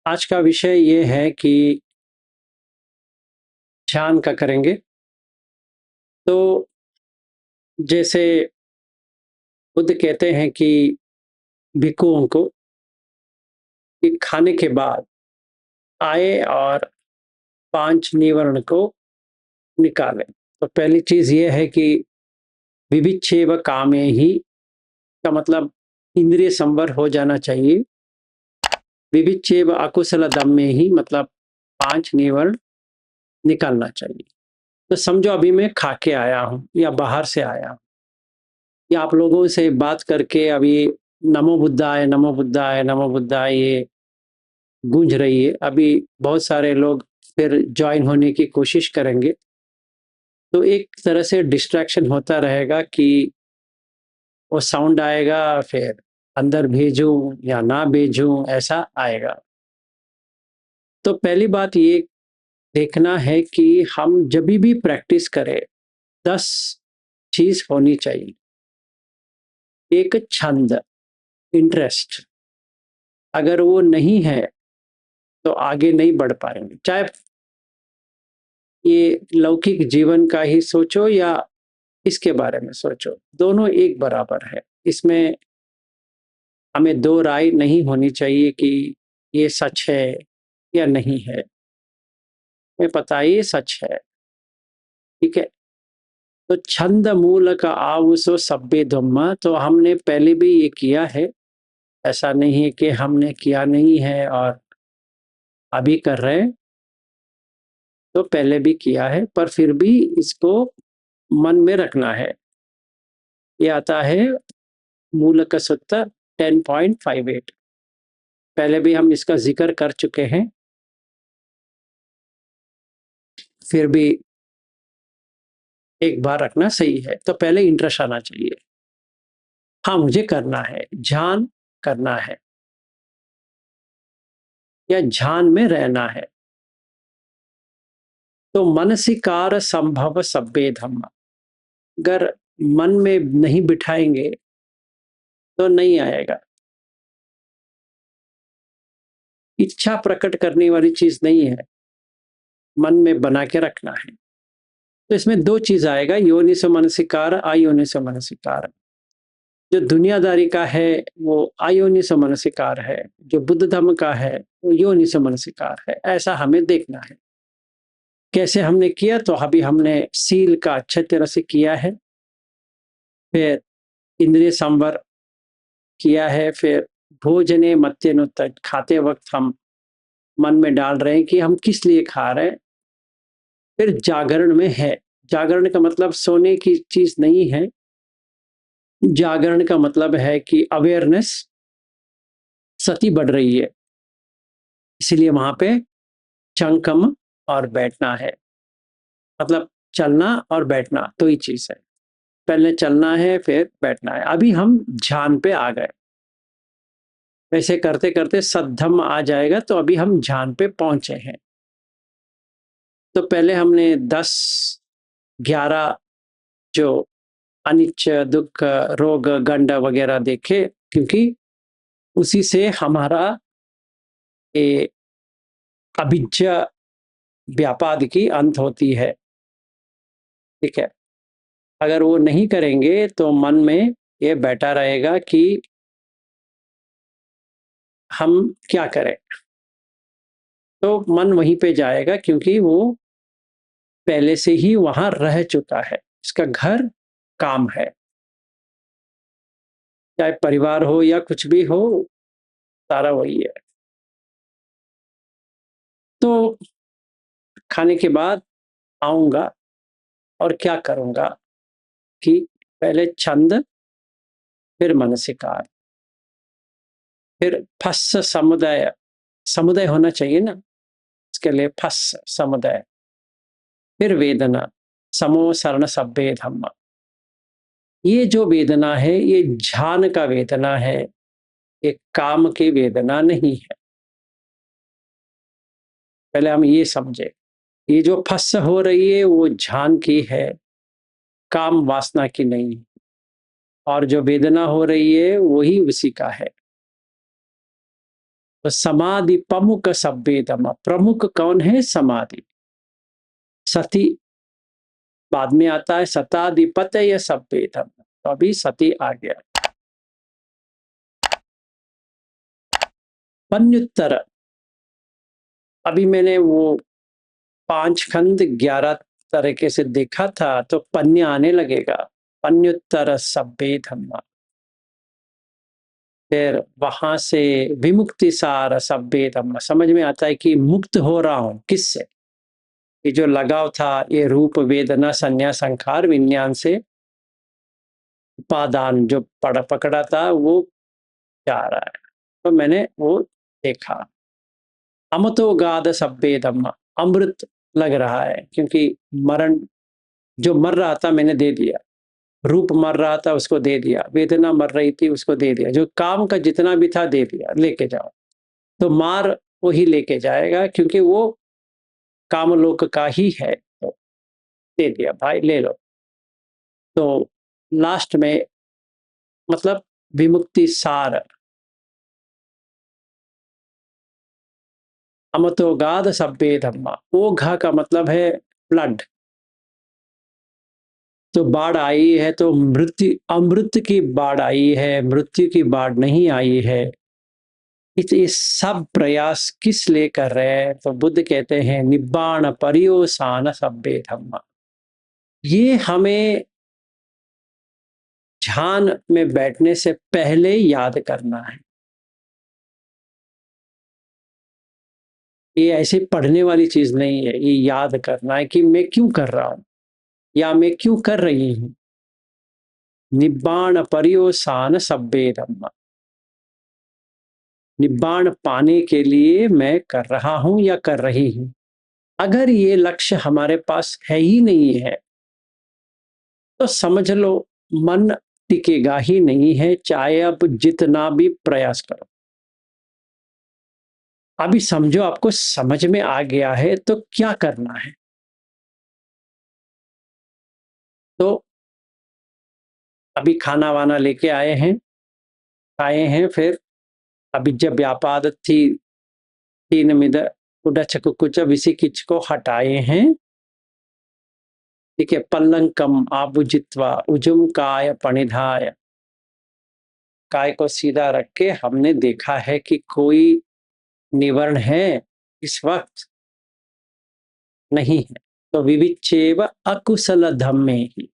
आज का विषय ये है कि ध्यान का करेंगे। तो जैसे बुद्ध कहते हैं कि भिक्षुओं को कि खाने के बाद आए और 5 निवर्ण को निकालें। तो पहली चीज़ ये है कि विविच्छेव कामे ही का मतलब इंद्रिय संवर हो जाना चाहिए। विविच्छेव अकुशल दम्मे ही मतलब 5 निवर्ण निकालना चाहिए। तो समझो अभी मैं खा के आया हूँ या बाहर से आया हूँ या आप लोगों से बात करके अभी नमो बुद्धाय, नमो बुद्धाय, नमो बुद्धाय ये गूंज रही है। अभी बहुत सारे लोग फिर जॉइन होने की कोशिश करेंगे। तो एक तरह से डिस्ट्रैक्शन होता रहेगा कि वो साउंड आएगा, फिर अंदर भेजूं या ना भेजूं, ऐसा आएगा। तो पहली बात ये देखना है कि हम जब भी प्रैक्टिस करें 10 चीज होनी चाहिए। एक छंद, इंटरेस्ट, अगर वो नहीं है तो आगे नहीं बढ़ पाएंगे। चाहे ये लौकिक जीवन का ही सोचो या इसके बारे में सोचो, दोनों एक बराबर है। इसमें हमें दो राय नहीं होनी चाहिए कि ये सच है या नहीं है। हमें पता है ये सच है, ठीक है। तो छंद मूल का आवुसो सब्बे धम्मा, तो हमने पहले भी ये किया है। ऐसा नहीं है कि हमने किया नहीं है और अभी कर रहे हैं। तो पहले भी किया है, पर फिर भी इसको मन में रखना है। ये आता है मूल का सूत्र 10.58। पहले भी हम इसका जिक्र कर चुके हैं, फिर भी एक बार रखना सही है। तो पहले इंटरेस्ट आना चाहिए। हाँ, मुझे करना है, ध्यान करना है या ध्यान में रहना है। तो मनसिकार संभव सब्बे धम्मा, अगर मन में नहीं बिठाएंगे तो नहीं आएगा। इच्छा प्रकट करने वाली चीज नहीं है, मन में बना के रखना है। तो इसमें दो चीज आएगा, योनिसो मनसिकार, अयोनिसो मनसिकार। जो दुनियादारी का है वो अयोनिसो मनसिकार है, जो बुद्ध धर्म का है वो योनिसो मनसिकार है। ऐसा हमें देखना है। कैसे हमने किया, तो अभी हमने सील का अच्छे तरह से किया है, फिर इंद्रिय संवर किया है, फिर भोजने मत्यनुत्तर, खाते वक्त हम मन में डाल रहे हैं कि हम किस लिए खा रहे हैं। फिर जागरण में है। जागरण का मतलब सोने की चीज नहीं है। जागरण का मतलब है कि अवेयरनेस, सती बढ़ रही है, इसलिए वहां पे चंकम और बैठना है। मतलब चलना और बैठना दो ही चीज है। पहले चलना है, फिर बैठना है। अभी हम ध्यान पे आ गए। वैसे करते करते सद्धम आ जाएगा, तो अभी हम ध्यान पे पहुंचे हैं। तो पहले हमने 10, 11 जो अनिच्च, दुख, रोग, गंड वगैरह देखे, क्योंकि उसी से हमारा ये अभिज्ञा व्यापाद की अंत होती है, ठीक है। अगर वो नहीं करेंगे तो मन में ये बैठा रहेगा कि हम क्या करें। तो मन वहीं पे जाएगा, क्योंकि वो पहले से ही वहां रह चुका है। इसका घर काम है, चाहे परिवार हो या कुछ भी हो, सारा वही है। तो खाने के बाद आऊंगा और क्या करूंगा कि पहले छंद, फिर मनसिकार, फिर फस समुदाय। समुदाय होना चाहिए ना, इसके लिए फस समुदाय। फिर वेदना, समो शरण सभ्य धम्म। ये जो वेदना है ये ध्यान का वेदना है, ये काम की वेदना नहीं है। पहले हम ये समझे, ये जो फस हो रही है वो ध्यान की है, काम वासना की नहीं। और जो वेदना हो रही है वही उसी का है। तो समाधि प्रमुख सभ्य धम्म, प्रमुख कौन है? समाधि। सती बाद में आता है, सताधिपतय सभ्य धम्म, तो अभी सती आ गया। पन्युत्तर, अभी मैंने वो 5 खंड 11 तरीके से देखा था, तो पन्य आने लगेगा। पन्युत्तर सभ्य धम्म, फिर वहां से विमुक्ति सार सभ्य धम्म, समझ में आता है कि मुक्त हो रहा हूं किससे? ये जो लगाव था ये रूप वेदना संज्ञा संखार विज्ञान से, उपादान जो पकड़ा था वो जा रहा है, तो मैंने वो देखा। अमतो गाद सभ्य धम्म, अमृत लग रहा है, क्योंकि मरण जो मर रहा था मैंने दे दिया, रूप मर रहा था उसको दे दिया, वेदना मर रही थी उसको दे दिया, जो काम का जितना भी था दे दिया, लेके जाओ। तो मार वही लेके जाएगा, क्योंकि वो कामलोक का ही है, तो दे दिया भाई ले लो। तो लास्ट में मतलब विमुक्ति सार, अमतोगाद सभ्य धम्मा, वो घा का मतलब है फ्लड। तो बाढ़ आई है तो मृत्यु अमृत की बाढ़ आई है, मृत्यु की बाढ़ नहीं आई है। ये सब प्रयास किस लिए कर रहे हैं? तो बुद्ध कहते हैं निब्बाण पर्योसान सभ्य धम्मा, ये हमें ध्यान में बैठने से पहले याद करना है। ये ऐसे पढ़ने वाली चीज नहीं है, ये याद करना है कि मैं क्यों कर रहा हूं या मैं क्यों कर रही हूं। निब्बाण पर्योसान सभ्य धम्मा, निब्बाण पाने के लिए मैं कर रहा हूं या कर रही हूं। अगर ये लक्ष्य हमारे पास है ही नहीं है तो समझ लो मन टिकेगा ही नहीं है, चाहे आप जितना भी प्रयास करो। अभी समझो आपको समझ में आ गया है तो क्या करना है? तो अभी खाना वाना लेके आए हैं, खाए हैं, फिर अभी जब व्यापाद थी तीन मिद उडचक कुछ विसिकिच को हटाए हैं, ठीक है। पल्लंकम आभुजित्वा उजुम काय पणिधाय, काय को सीधा रख के हमने देखा है कि कोई निवर्ण है इस वक्त? नहीं है। तो विविच्चेव अकुशल धम्मे ही,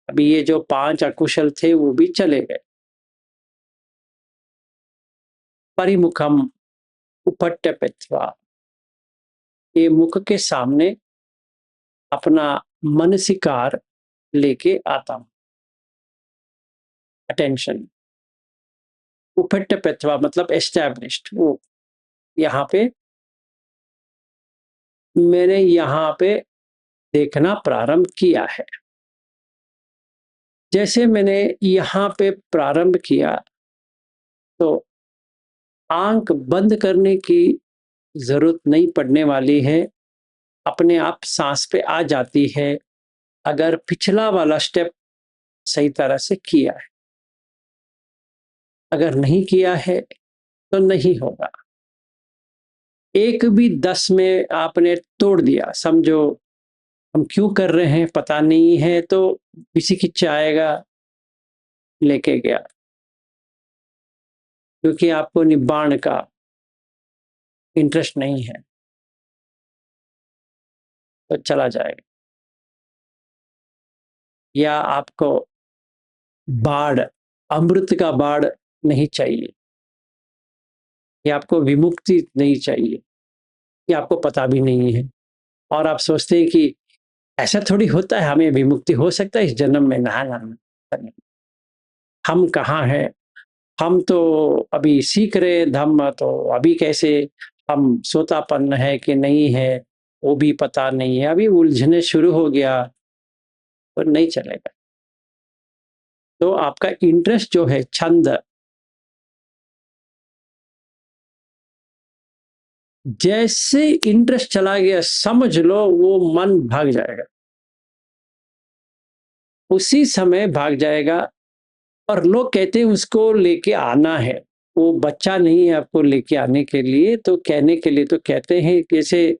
अभी ये जो 5 अकुशल थे वो भी चले गए। परिमुखम उपट्टपित्वा, ये मुख के सामने अपना मनसिकार लेके आता हूं, अटेंशन। उपट्टपित्वा मतलब एस्टैब्लिश्ड, वो यहाँ पे मैंने यहाँ पे देखना प्रारंभ किया है। जैसे मैंने यहाँ पे प्रारंभ किया तो आंख बंद करने की जरूरत नहीं पड़ने वाली है, अपने आप सांस पे आ जाती है, अगर पिछला वाला स्टेप सही तरह से किया है। अगर नहीं किया है तो नहीं होगा। एक भी 10 में आपने तोड़ दिया, समझो हम क्यों कर रहे हैं पता नहीं है, तो किसी की आएगा लेके गया, क्योंकि आपको निब्बाण का इंटरेस्ट नहीं है तो चला जाएगा। या आपको बाढ़, अमृत का बाढ़ नहीं चाहिए, या आपको विमुक्ति नहीं चाहिए, ये आपको पता भी नहीं है, और आप सोचते हैं कि ऐसा थोड़ी होता है, हमें विमुक्ति हो सकता है इस जन्म में। ना ना, हम कहाँ हैं, हम तो अभी सीख रहे धम्म, तो अभी कैसे हम सोतापन्न है कि नहीं है वो भी पता नहीं है, अभी उलझने शुरू हो गया तो नहीं चलेगा। तो आपका इंटरेस्ट जो है छंद, जैसे इंटरेस्ट चला गया समझ लो वो मन भाग जाएगा, उसी समय भाग जाएगा। और लोग कहते हैं उसको लेके आना है, वो बच्चा नहीं है आपको लेके आने के लिए, तो कहने के लिए तो कहते हैं, जैसे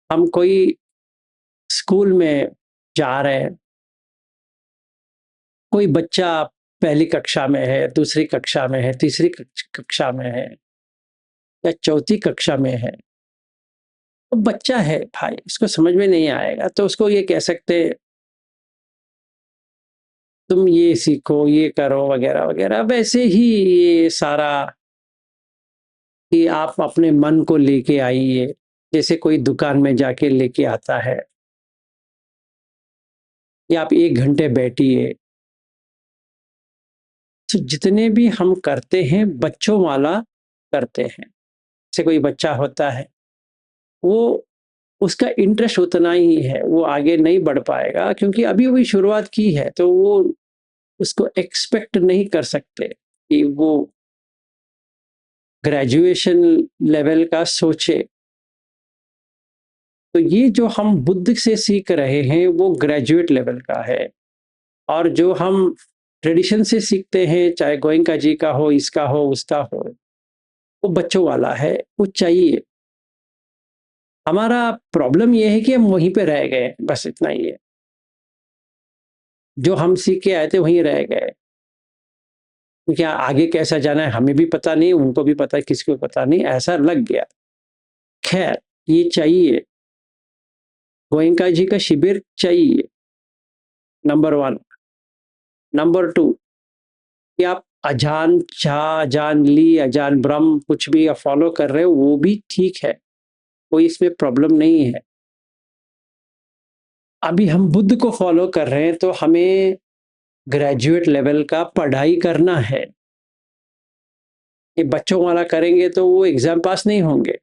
हम कोई स्कूल में जा रहे हैं, कोई बच्चा पहली कक्षा में है, दूसरी कक्षा में है, तीसरी कक्षा में है या चौथी कक्षा में है, तो बच्चा है भाई, उसको समझ में नहीं आएगा, तो उसको ये कह सकते हैं तुम ये सीखो, ये करो वगैरह वगैरह। वैसे ही ये सारा कि आप अपने मन को लेके आइए, जैसे कोई दुकान में जाके लेके आता है, या आप 1 घंटे बैठिए। तो जितने भी हम करते हैं बच्चों वाला करते हैं। जैसे कोई बच्चा होता है, वो उसका इंटरेस्ट उतना ही है, वो आगे नहीं बढ़ पाएगा क्योंकि अभी वही शुरुआत की है, तो वो उसको एक्सपेक्ट नहीं कर सकते कि वो ग्रेजुएशन लेवल का सोचे। तो ये जो हम बुद्ध से सीख रहे हैं वो ग्रेजुएट लेवल का है, और जो हम ट्रेडिशन से सीखते हैं, चाहे गोयनका जी का हो, इसका हो, उसका हो, वो बच्चों वाला है, वो चाहिए। हमारा प्रॉब्लम ये है कि हम वहीं पे रह गए, बस इतना ही है। जो हम सीख के आए थे वहीं रह गए। क्या आगे कैसा जाना है हमें भी पता नहीं, उनको भी पता है, किसी को पता नहीं, ऐसा लग गया। खैर, ये चाहिए, गोयनका जी का शिविर चाहिए, नंबर 1। नंबर 2, कि आप अजान झा, अजान ली, अजान ब्रह्म कुछ भी आप फॉलो कर रहे हो वो भी ठीक है, कोई इसमें प्रॉब्लम नहीं है। अभी हम बुद्ध को फॉलो कर रहे हैं तो हमें ग्रेजुएट लेवल का पढ़ाई करना है। ये बच्चों वाला करेंगे तो वो एग्जाम पास नहीं होंगे।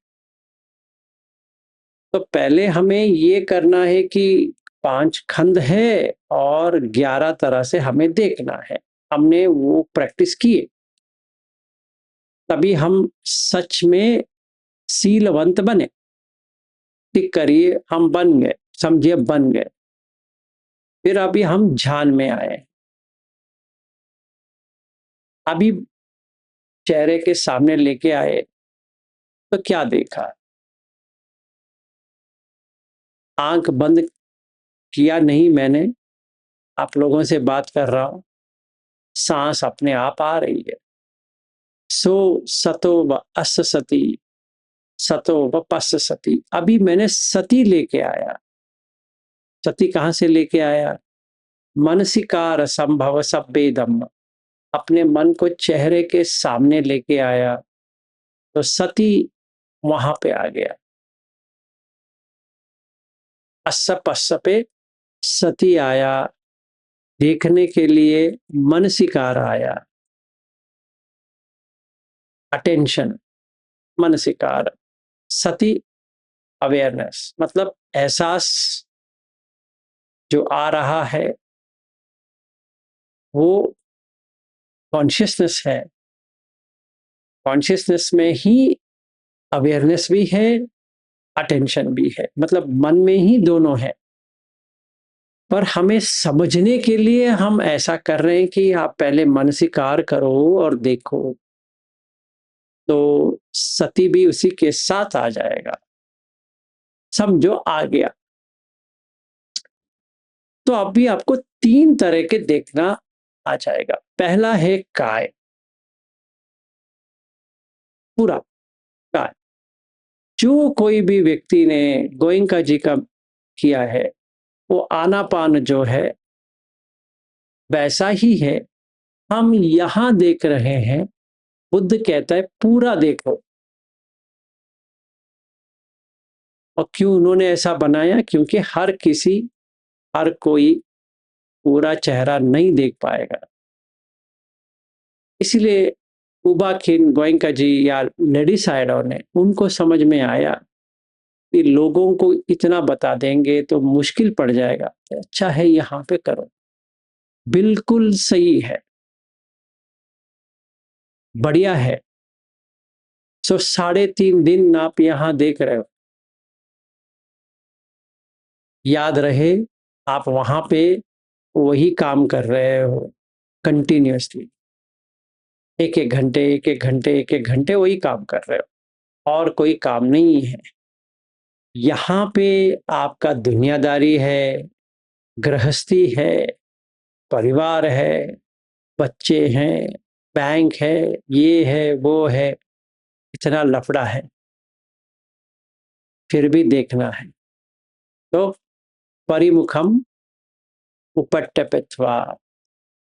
तो पहले हमें ये करना है कि 5 खंड है और 11 तरह से हमें देखना है। हमने वो प्रैक्टिस किए, तभी हम सच में सीलवंत बने। टिक करिए, हम बन गए, समझिए बन गए। फिर अभी हम ध्यान में आए। अभी चेहरे के सामने लेके आए तो क्या देखा? आंख बंद किया नहीं मैंने, आप लोगों से बात कर रहा हूं, सांस अपने आप आ रही है। सो सतो व अस सती, सतो व पस सती। अभी मैंने सती लेके आया। सती कहां से लेके आया? मनसिकार संभव सभेदम, अपने मन को चेहरे के सामने लेके आया, तो सती वहां पे आ गया। अस पस पे सती आया, देखने के लिए मनसिकार आया, अटेंशन, मनसिकार, सती अवेयरनेस, मतलब एहसास जो आ रहा है वो कॉन्शियसनेस है। कॉन्शियसनेस में ही अवेयरनेस भी है, अटेंशन भी है, मतलब मन में ही दोनों है। पर हमें समझने के लिए हम ऐसा कर रहे हैं कि आप पहले मन से कार करो और देखो, तो सती भी उसी के साथ आ जाएगा। समझो आ गया। तो अभी आपको 3 तरह के देखना आ जाएगा। पहला है काय, पूरा काय। जो कोई भी व्यक्ति ने गोयनका जी का किया है, वो आनापान जो है वैसा ही है। हम यहां देख रहे हैं, बुद्ध कहता है पूरा देखो। और क्यों उन्होंने ऐसा बनाया? क्योंकि हर कोई पूरा चेहरा नहीं देख पाएगा। इसलिए उबा खिन गोयनका जी या लेडी साइडर ने, उनको समझ में आया कि लोगों को इतना बता देंगे तो मुश्किल पड़ जाएगा, अच्छा है यहाँ पे करो। बिल्कुल सही है, बढ़िया है। सो 3.5 दिन आप यहाँ देख रहे हो, याद रहे आप वहां पे वही काम कर रहे हो कंटिन्यूअसली। एक-एक घंटे, एक-एक घंटे, एक-एक घंटे वही काम कर रहे हो और कोई काम नहीं है। यहाँ पे आपका दुनियादारी है, गृहस्थी है, परिवार है, बच्चे हैं, बैंक है, ये है, वो है, इतना लफड़ा है, फिर भी देखना है। तो परिमुखम उपट्टपित्वा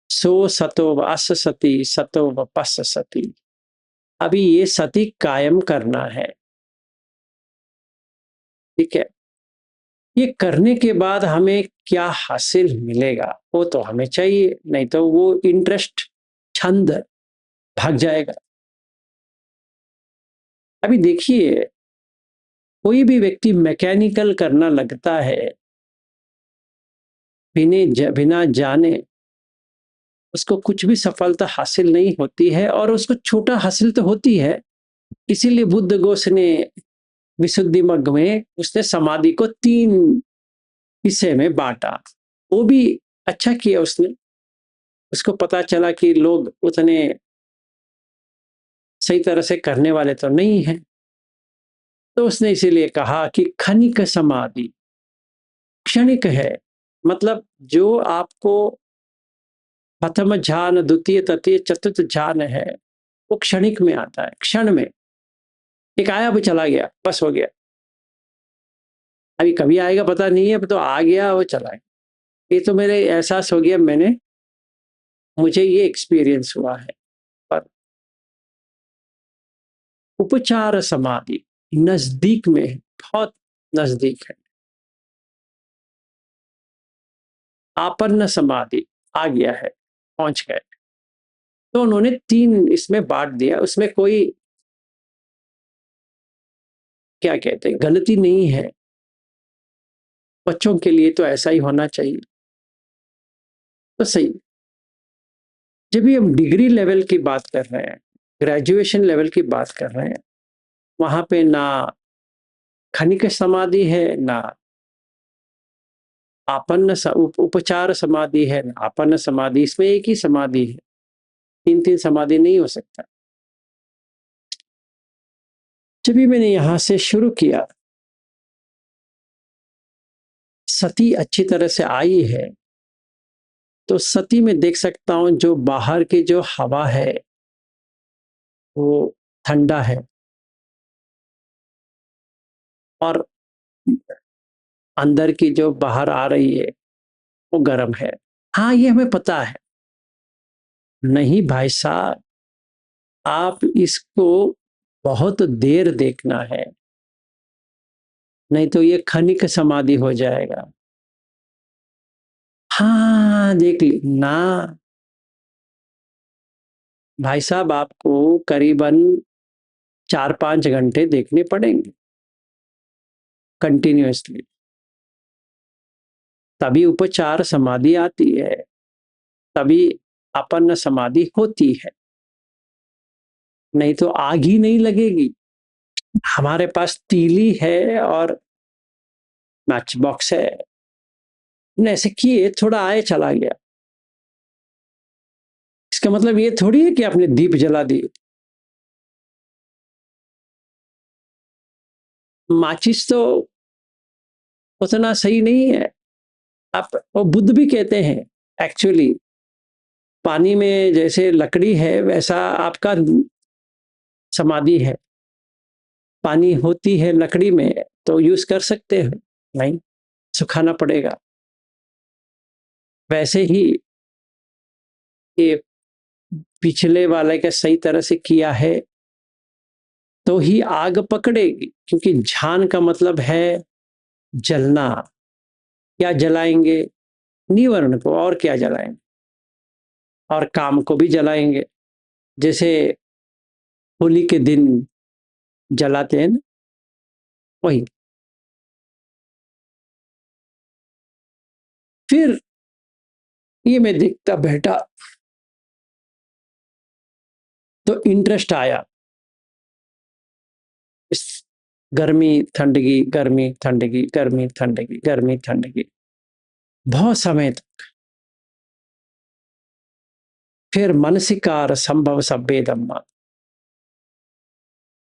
सो सतो अस सती सतो वपस सती। अभी ये सती कायम करना है, ठीक है। ये करने के बाद हमें क्या हासिल मिलेगा वो तो हमें चाहिए, नहीं तो वो इंटरेस्ट, छंद भाग जाएगा। अभी देखिए, कोई भी व्यक्ति मैकेनिकल करना लगता है बिना जाने, उसको कुछ भी सफलता हासिल नहीं होती है और उसको छोटा हासिल तो होती है। इसीलिए बुद्ध घोष ने विशुद्धि मग्ग में उसने समाधि को 3 हिस्से में बांटा। वो भी अच्छा किया उसने। उसको पता चला कि लोग उतने सही तरह से करने वाले तो नहीं हैं। तो उसने इसीलिए कहा कि क्षणिक समाधि, क्षणिक है। मतलब जो आपको प्रथम ध्यान, द्वितीय, तृतीय, चतुर्थ ध्यान है, वो क्षणिक में आता है, क्षण में। एक आया वो चला गया, बस हो गया। अभी कभी आएगा पता नहीं है, अब तो आ गया वो चला गया। ये तो मेरे एहसास हो गया, मुझे ये एक्सपीरियंस हुआ है। पर उपचार समाधि नजदीक में है, बहुत नजदीक है। आपन्न समाधि आ गया है, पहुंच गए। तो उन्होंने 3 इसमें बांट दिया। उसमें कोई क्या कहते हैं गलती नहीं है। बच्चों के लिए तो ऐसा ही होना चाहिए, तो सही। जब भी हम डिग्री लेवल की बात कर रहे हैं, ग्रेजुएशन लेवल की बात कर रहे हैं, वहां पे ना क्षणिक समाधि है, ना उपचार समाधि है, ना आपन्न समाधि। इसमें एक ही समाधि है, 3-3 समाधि नहीं हो सकता। जब भी मैंने यहां से शुरू किया, सती अच्छी तरह से आई है, तो सती में देख सकता हूं जो बाहर की जो हवा है वो ठंडा है और अंदर की जो बाहर आ रही है वो गर्म है। हाँ, ये हमें पता है। नहीं भाई साहब, आप इसको बहुत देर देखना है, नहीं तो ये क्षणिक समाधि हो जाएगा। हाँ, देख ली ना भाई साहब, आपको करीबन 4-5 घंटे देखने पड़ेंगे कंटिन्यूअसली, तभी उपचार समाधि आती है, तभी अपन्न समाधि होती है। नहीं तो आग ही नहीं लगेगी। हमारे पास तीली है और मैच बॉक्स है, हमने ऐसे किए, थोड़ा आए चला गया। इसका मतलब ये थोड़ी है कि आपने दीप जला दी। माचिस तो उतना सही नहीं है। आप, वो बुद्ध भी कहते हैं एक्चुअली, पानी में जैसे लकड़ी है वैसा आपका समाधि है। पानी होती है लकड़ी में तो यूज कर सकते हो, नहीं सुखाना पड़ेगा। वैसे ही ये पिछले वाले का सही तरह से किया है तो ही आग पकड़ेगी, क्योंकि झान का मतलब है जलना। क्या जलाएंगे? निवर्ण को, और क्या जलाएंगे? और काम को भी जलाएंगे, जैसे होली के दिन जलाते हैं ना, वही। फिर ये मैं देखता बैठा तो इंटरेस्ट आया इस गर्मी ठंड की, गर्मी ठंड की, गर्मी ठंड की, गर्मी ठंड की, बहुत समय तक। फिर मनसिकार संभव सभ्य धम्मा,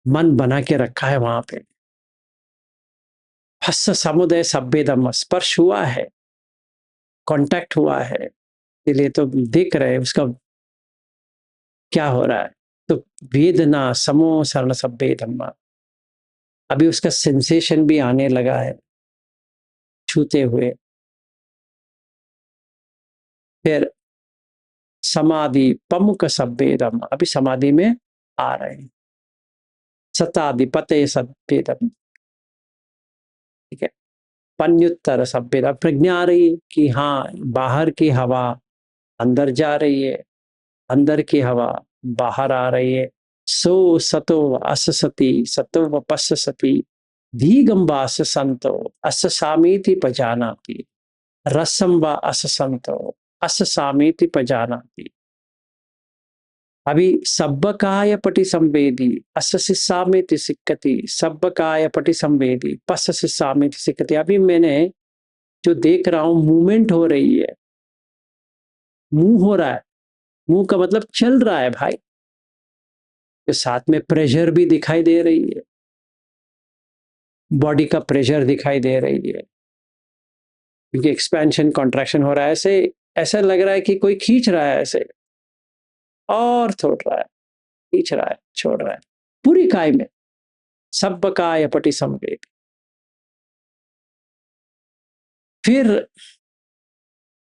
मन बना के रखा है वहां पे। हस समुदय सभ्य धम्मा, स्पर्श हुआ है, कांटेक्ट हुआ है, इसलिए तो देख रहे उसका क्या हो रहा है। तो वेदना समो शरण सभ्य धम्मा, अभी उसका सेंसेशन भी आने लगा है छूते हुए। फिर समाधि पमुक सभ्य धम्मा, अभी समाधि में आ रहे हैं। सताधिपते सभ्य धम्मा, ठीक है। पन्युत्तर सभ्यता, प्रज्ञा आ रही है कि हाँ बाहर की हवा अंदर जा रही है, अंदर की हवा बाहर आ रही है। सो सतो अस सती सतो वपस सती धीगंबास संतो अस सामीति पजानाति, रसम व अस संतो अस सामीति पजानाति। अभी सब्बकाय पटि संवेदी अस सामीति सिक्कति, सब्बकाय पटि संवेदी पस सामीति सिक्कति। अभी मैंने जो देख रहा हूं मूवमेंट हो रही है, मूव हो रहा है, मूव का मतलब चल रहा है भाई। तो साथ में प्रेशर भी दिखाई दे रही है, बॉडी का प्रेशर दिखाई दे रही है, क्योंकि एक्सपेंशन कॉन्ट्रैक्शन हो रहा है। ऐसे ऐसा लग रहा है कि कोई खींच रहा है ऐसे और छोड़ रहा है, खींच रहा है छोड़ रहा है, पूरी काय में। सब काय पटि संवेद। फिर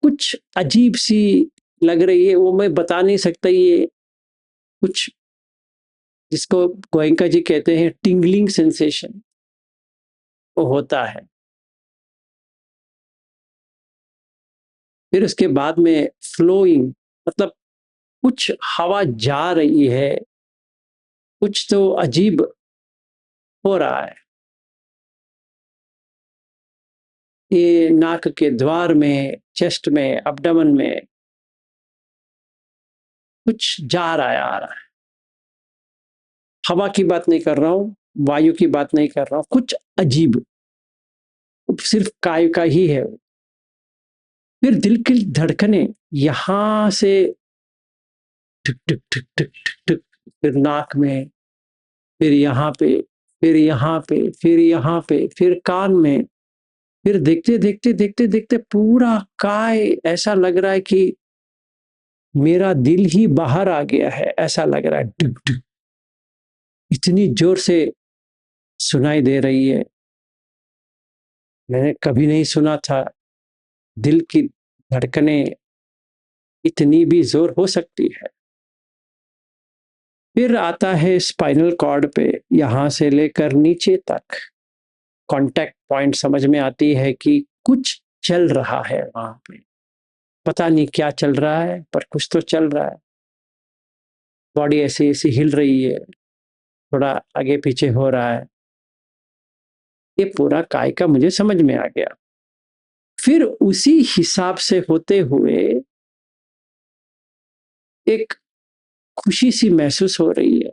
कुछ अजीब सी लग रही है, वो मैं बता नहीं सकता, ये कुछ जिसको गोयंका जी कहते हैं टिंगलिंग सेंसेशन, वो होता है। फिर उसके बाद में फ्लोइंग, मतलब कुछ हवा जा रही है, कुछ तो अजीब हो रहा है। ये नाक के द्वार में, चेस्ट में, अब्डमन में कुछ जा रहा है, आ रहा है। हवा की बात नहीं कर रहा हूं, वायु की बात नहीं कर रहा हूं, कुछ अजीब, सिर्फ काय का ही है। फिर दिल की धड़कने यहां से ठिक ठिक ठिक ठिक ठिक ठिक, फिर नाक में, फिर यहाँ पे, फिर यहाँ पे, फिर यहाँ पे, फिर कान में। फिर देखते देखते देखते देखते पूरा काय ऐसा लग रहा है कि मेरा दिल ही बाहर आ गया है, ऐसा लग रहा है। डुक डुक, इतनी जोर से सुनाई दे रही है, मैंने कभी नहीं सुना था दिल की धड़कने इतनी भी जोर हो सकती है। फिर आता है स्पाइनल कॉर्ड पे, यहां से लेकर नीचे तक कांटेक्ट पॉइंट समझ में आती है कि कुछ चल रहा है वहां पे। पता नहीं क्या चल रहा है, पर कुछ तो चल रहा है। बॉडी ऐसी ऐसी हिल रही है, थोड़ा आगे पीछे हो रहा है। ये पूरा काय का मुझे समझ में आ गया। फिर उसी हिसाब से होते हुए एक खुशी सी महसूस हो रही है।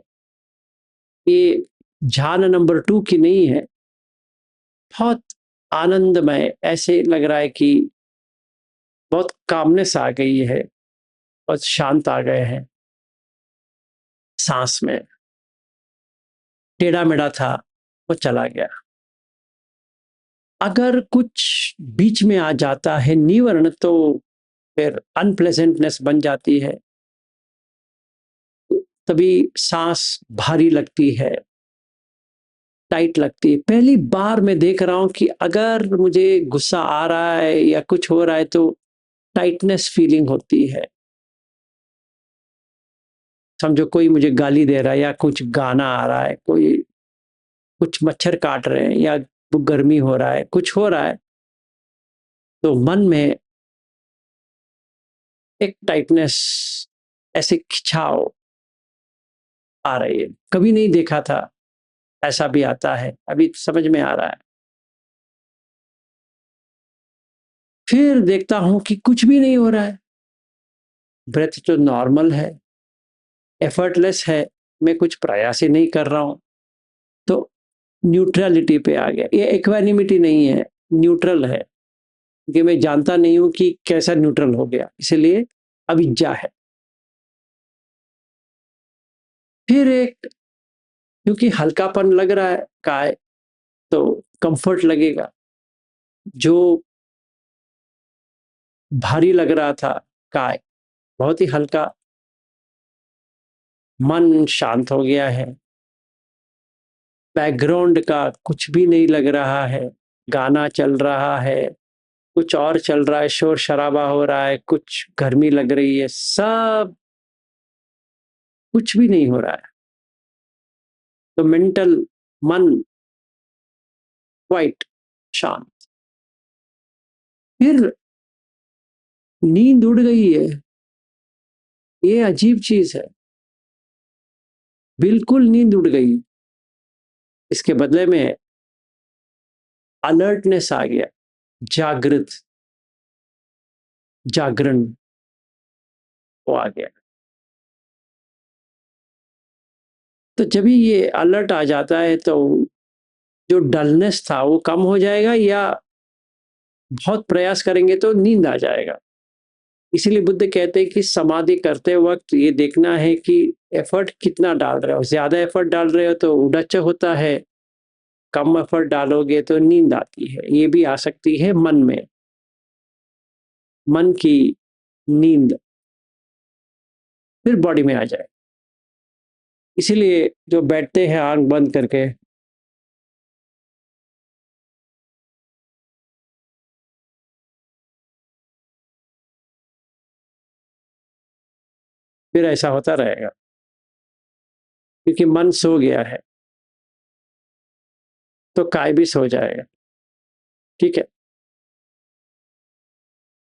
ये ध्यान नंबर 2 की नहीं है, बहुत आनंदमय, ऐसे लग रहा है कि बहुत कामनेस आ गई है, बहुत शांत आ गए हैं सांस में। टेढ़ा मेढ़ा था वो चला गया। अगर कुछ बीच में आ जाता है निवर्ण, तो फिर अनप्लेजेंटनेस बन जाती है, तभी सांस भारी लगती है, टाइट लगती है। पहली बार मैं देख रहा हूं कि अगर मुझे गुस्सा आ रहा है या कुछ हो रहा है तो टाइटनेस फीलिंग होती है। समझो कोई मुझे गाली दे रहा है, या कुछ गाना आ रहा है, कोई कुछ मच्छर काट रहे हैं, या गर्मी हो रहा है, कुछ हो रहा है, तो मन में एक टाइटनेस, ऐसे खिंचाव आ रही है। कभी नहीं देखा था, ऐसा भी आता है, अभी समझ में आ रहा है। फिर देखता हूं कि कुछ भी नहीं हो रहा है, ब्रेथ तो नॉर्मल है, एफर्टलेस है, मैं कुछ प्रयास ही नहीं कर रहा हूं। तो न्यूट्रलिटी पे आ गया। ये इक्वानिमिटी नहीं है, न्यूट्रल है, क्योंकि मैं जानता नहीं हूं कि कैसा न्यूट्रल हो गया, इसलिए अविज्ञा है। फिर एक, क्योंकि हल्कापन लग रहा है काय, तो कंफर्ट लगेगा। जो भारी लग रहा था काय, बहुत ही हल्का, मन शांत हो गया है। बैकग्राउंड का कुछ भी नहीं लग रहा है, गाना चल रहा है, कुछ और चल रहा है, शोर शराबा हो रहा है, कुछ गर्मी लग रही है, सब कुछ भी नहीं हो रहा है। तो मेंटल, मन क्वाइट शांत। फिर नींद उड़ गई है। ये अजीब चीज है, बिल्कुल नींद उड़ गई। इसके बदले में अलर्टनेस आ गया, जागृत, जागरण वो आ गया। तो जब भी ये अलर्ट आ जाता है तो जो डलनेस था वो कम हो जाएगा, या बहुत प्रयास करेंगे तो नींद आ जाएगा। इसीलिए बुद्ध कहते हैं कि समाधि करते वक्त ये देखना है कि एफर्ट कितना डाल रहे हो। ज्यादा एफर्ट डाल रहे हो तो उड़ाच होता है, कम एफर्ट डालोगे तो नींद आती है। ये भी आ सकती है मन में, मन की नींद फिर बॉडी में आ जाए। इसीलिए जो बैठते हैं आंख बंद करके, फिर ऐसा होता रहेगा, क्योंकि मन सो गया है तो काय भी सो जाएगा। ठीक है,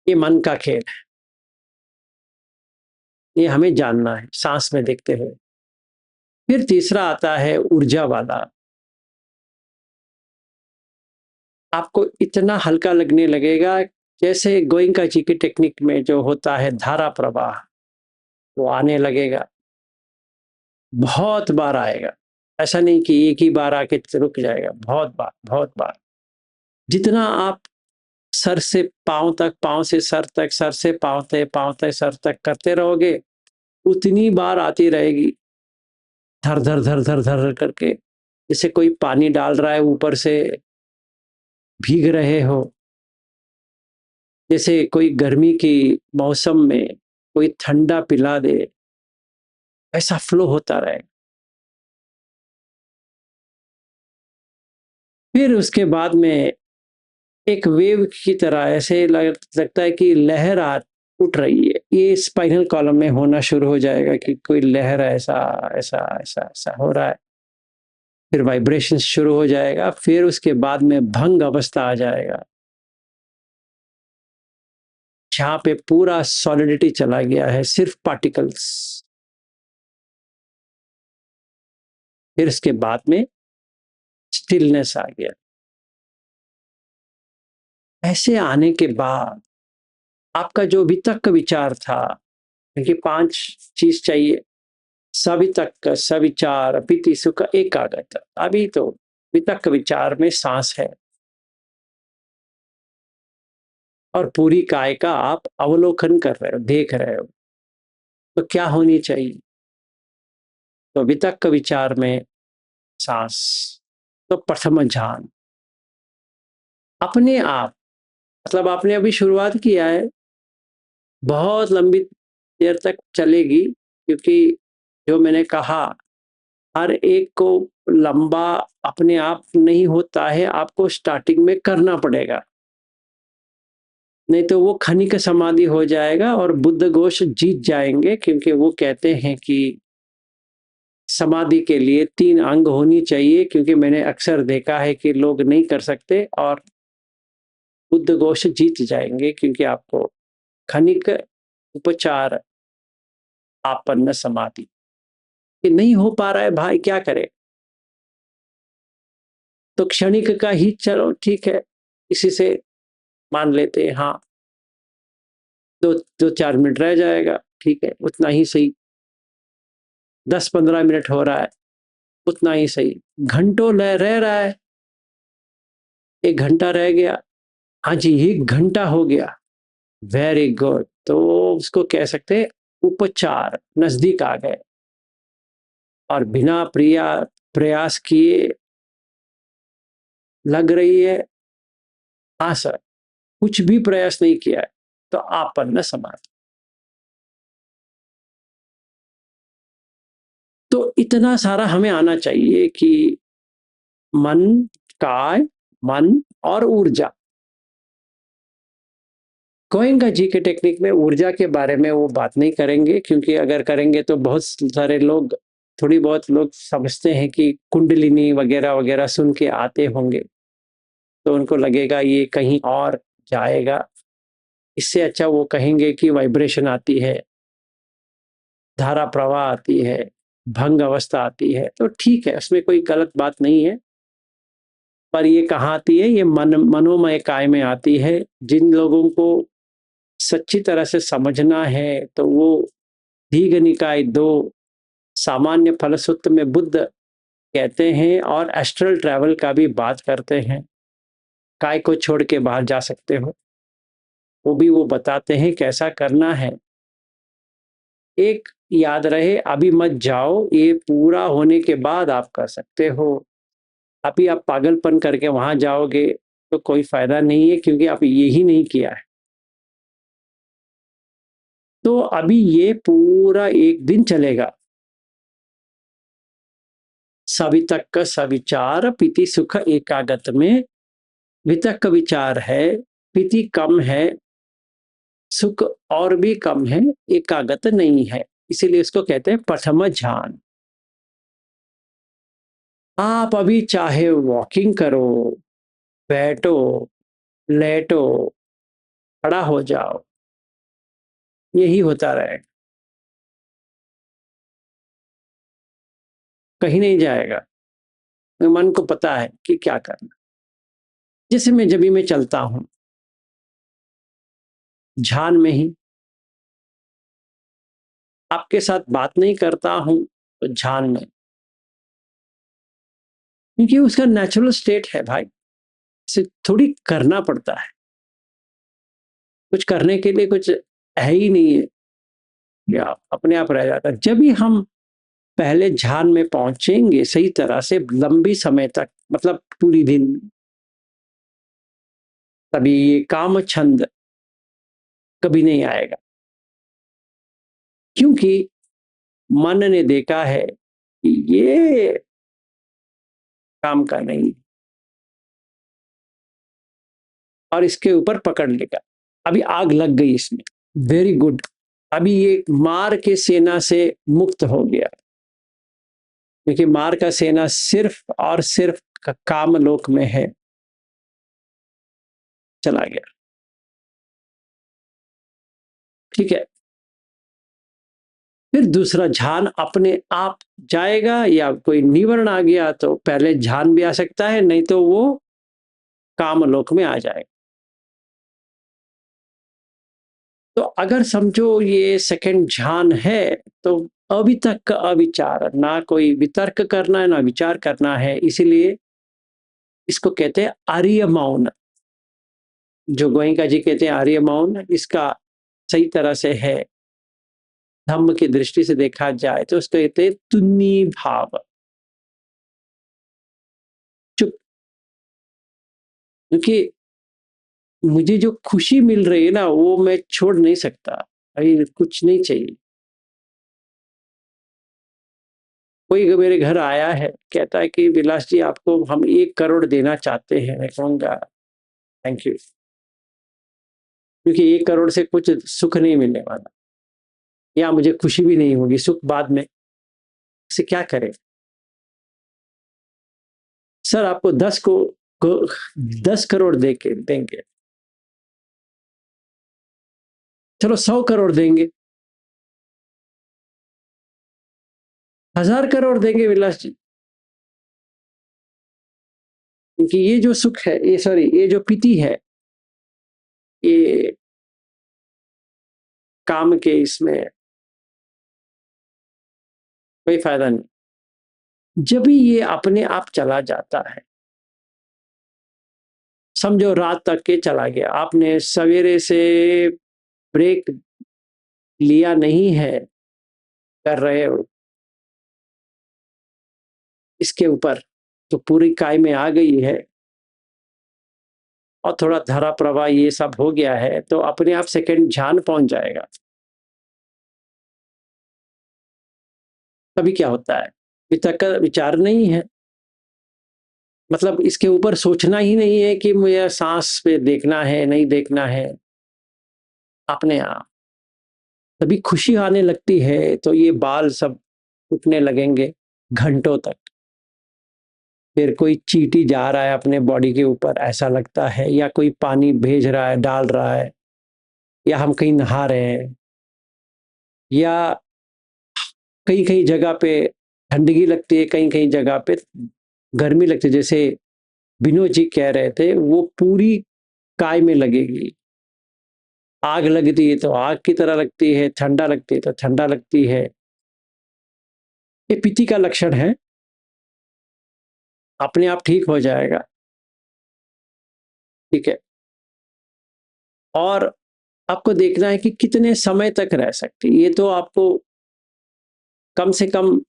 ये मन का खेल है, ये हमें जानना है सांस में देखते हुए। फिर तीसरा आता है ऊर्जा वाला। आपको इतना हल्का लगने लगेगा, जैसे गोइंका जी की टेक्निक में जो होता है धारा प्रवाह, वो आने लगेगा। बहुत बार आएगा, ऐसा नहीं कि एक ही बार आके रुक जाएगा, बहुत बार, बहुत बार। जितना आप सर से पांव तक, पांव से सर तक, सर से पांव तक, पांव तक सर तक करते रहोगे, उतनी बार आती रहेगी, धर धर धर धर धर करके। जैसे कोई पानी डाल रहा है ऊपर से, भीग रहे हो। जैसे कोई गर्मी की मौसम में कोई ठंडा पिला दे, ऐसा फ्लो होता रहे। फिर उसके बाद में एक वेव की तरह ऐसे लगता है कि लहर उठ रही है। ये स्पाइनल कॉलम में होना शुरू हो जाएगा कि कोई लहर ऐसा ऐसा ऐसा ऐसा हो रहा है। फिर वाइब्रेशन शुरू हो जाएगा। फिर उसके बाद में भंग अवस्था आ जाएगा, जहां पे पूरा सॉलिडिटी चला गया है, सिर्फ पार्टिकल्स। फिर उसके बाद में स्टिलनेस आ गया। ऐसे आने के बाद आपका जो वितर्क विचार था, क्योंकि 5 चीज चाहिए, सवितर्क, सविचार, पीति, सुख, एकाग्रता। अभी तो वितर्क विचार में सांस है, और पूरी काय का आप अवलोकन कर रहे हो, देख रहे हो। तो क्या होनी चाहिए? तो वितर्क विचार में सांस। तो प्रथम ध्यान अपने आप, मतलब आपने अभी शुरुआत किया है, बहुत लंबी देर तक चलेगी, क्योंकि जो मैंने कहा, हर एक को लंबा अपने आप नहीं होता है, आपको स्टार्टिंग में करना पड़ेगा, नहीं तो वो क्षणिक समाधि हो जाएगा और बुद्ध घोष जीत जाएंगे। क्योंकि वो कहते हैं कि समाधि के लिए 3 अंग होनी चाहिए, क्योंकि मैंने अक्सर देखा है कि लोग नहीं कर सकते, और बुद्ध घोष जीत जाएंगे, क्योंकि आपको क्षणिक उपचार आपन्न समाधि कि नहीं हो पा रहा है भाई, क्या करे? तो क्षणिक का ही चलो ठीक है, इसी से मान लेते हैं। हाँ, 2-4 मिनट रह जाएगा, ठीक है, उतना ही सही। 10-15 मिनट हो रहा है, उतना ही सही। घंटों रह रहा है, 1 घंटा रह गया, हाँ जी 1 घंटा हो गया, वेरी गुड। तो उसको कह सकते हैं उपचार, नजदीक आ गए। और बिना प्रयास किए लग रही है, हाँ सर, कुछ भी प्रयास नहीं किया है तो आपन्न समाधि। तो इतना सारा हमें आना चाहिए कि मन, काय, मन और ऊर्जा। गोयनका जी के टेक्निक में ऊर्जा के बारे में वो बात नहीं करेंगे, क्योंकि अगर करेंगे तो बहुत सारे लोग, थोड़ी बहुत लोग समझते हैं कि कुंडलिनी वगैरह वगैरह सुन के आते होंगे, तो उनको लगेगा ये कहीं और जाएगा। इससे अच्छा वो कहेंगे कि वाइब्रेशन आती है, धारा प्रवाह आती है, भंग अवस्था आती है, तो ठीक है, उसमें कोई गलत बात नहीं है। पर ये कहाँ आती है? ये मनोमय काय में आती है। जिन लोगों को सच्ची तरह से समझना है तो वो दीघ निकाय 2 सामान्य फलसूत्र में बुद्ध कहते हैं और एस्ट्रल ट्रैवल का भी बात करते हैं। काय को छोड़ के बाहर जा सकते हो, वो भी वो बताते हैं कैसा करना है। एक याद रहे, अभी मत जाओ, ये पूरा होने के बाद आप कर सकते हो। अभी आप पागलपन करके वहां जाओगे तो कोई फायदा नहीं है, क्योंकि आप ये ही नहीं किया है। तो अभी ये पूरा 1 दिन चलेगा। सवितक्क सविचार पीति सुख एकागत में वितक्क विचार है, पीति कम है, सुख और भी कम है, एकागत नहीं है। इसीलिए इसको कहते हैं प्रथम ध्यान। आप अभी चाहे वॉकिंग करो, बैठो, लेटो, खड़ा हो जाओ, यही होता रहेगा, कहीं नहीं जाएगा। मन को पता है कि क्या करना। जैसे मैं चलता हूं ध्यान में ही, आपके साथ बात नहीं करता हूं तो ध्यान में, क्योंकि उसका नेचुरल स्टेट है भाई। इसे थोड़ी करना पड़ता है, कुछ करने के लिए कुछ है ही नहीं है, या अपने आप रह जाता है। जब भी हम पहले ध्यान में पहुंचेंगे सही तरह से लंबी समय तक, मतलब पूरी दिन, तभी ये काम छंद कभी नहीं आएगा। क्योंकि मन ने देखा है कि ये काम का नहीं, और इसके ऊपर पकड़ लेगा। अभी आग लग गई इसमें, वेरी गुड, अभी ये मार के सेना से मुक्त हो गया, क्योंकि मार का सेना सिर्फ और सिर्फ काम लोक में है, चला गया। ठीक है, फिर दूसरा ध्यान अपने आप जाएगा, या कोई निवरण आ गया तो पहले ध्यान भी आ सकता है, नहीं तो वो काम लोक में आ जाएगा। तो अगर समझो ये सेकंड ध्यान है, तो अभी तक का अविचार, ना कोई वितर्क करना है ना विचार करना है, इसीलिए इसको कहते हैं आर्य मौन। जो गोयनका जी कहते हैं आर्य मौन, इसका सही तरह से है, धम्म की दृष्टि से देखा जाए तो उसको कहते हैं तुन्नी भाव, चुप। क्योंकि मुझे जो खुशी मिल रही है ना, वो मैं छोड़ नहीं सकता, अभी कुछ नहीं चाहिए। कोई मेरे घर आया है, कहता है कि विलास जी आपको हम 1 करोड़ देना चाहते हैं। मैं कहूँगा थैंक यू, क्योंकि 1 करोड़ से कुछ सुख नहीं मिलने वाला, या मुझे खुशी भी नहीं होगी, सुख बाद में, इसे क्या करें। सर आपको 10 करोड़ दे के देंगे, चलो 100 करोड़ देंगे, 1000 करोड़ देंगे विलास जी, क्योंकि ये जो सुख है, ये सॉरी, ये जो पीति है, ये काम के इसमें कोई फायदा नहीं। जब भी ये अपने आप चला जाता है, समझो रात तक के चला गया, आपने सवेरे से ब्रेक लिया नहीं है, कर रहे हो, इसके ऊपर तो पूरी काय में आ गई है और थोड़ा धारा प्रवाह ये सब हो गया है, तो अपने आप सेकंड ध्यान पहुंच जाएगा। तभी क्या होता है, विचार नहीं है, मतलब इसके ऊपर सोचना ही नहीं है कि मुझे सांस पे देखना है नहीं देखना है। अपने आप तभी खुशी आने लगती है, तो ये बाल सब उठने लगेंगे घंटों तक। फिर कोई चींटी जा रहा है अपने बॉडी के ऊपर ऐसा लगता है, या कोई पानी भेज रहा है डाल रहा है, या हम कहीं नहा रहे हैं, या कहीं कहीं जगह पे ठंडगी लगती है, कहीं कहीं जगह पे गर्मी लगती है। जैसे विनोद जी कह रहे थे, वो पूरी काय में लगेगी। आग लगती है तो आग की तरह लगती है, ठंडा लगती है तो ठंडा लगती है। ये पीति का लक्षण है, अपने आप ठीक हो जाएगा। ठीक है, और आपको देखना है कि कितने समय तक रह सकती है। ये तो आपको कम से कम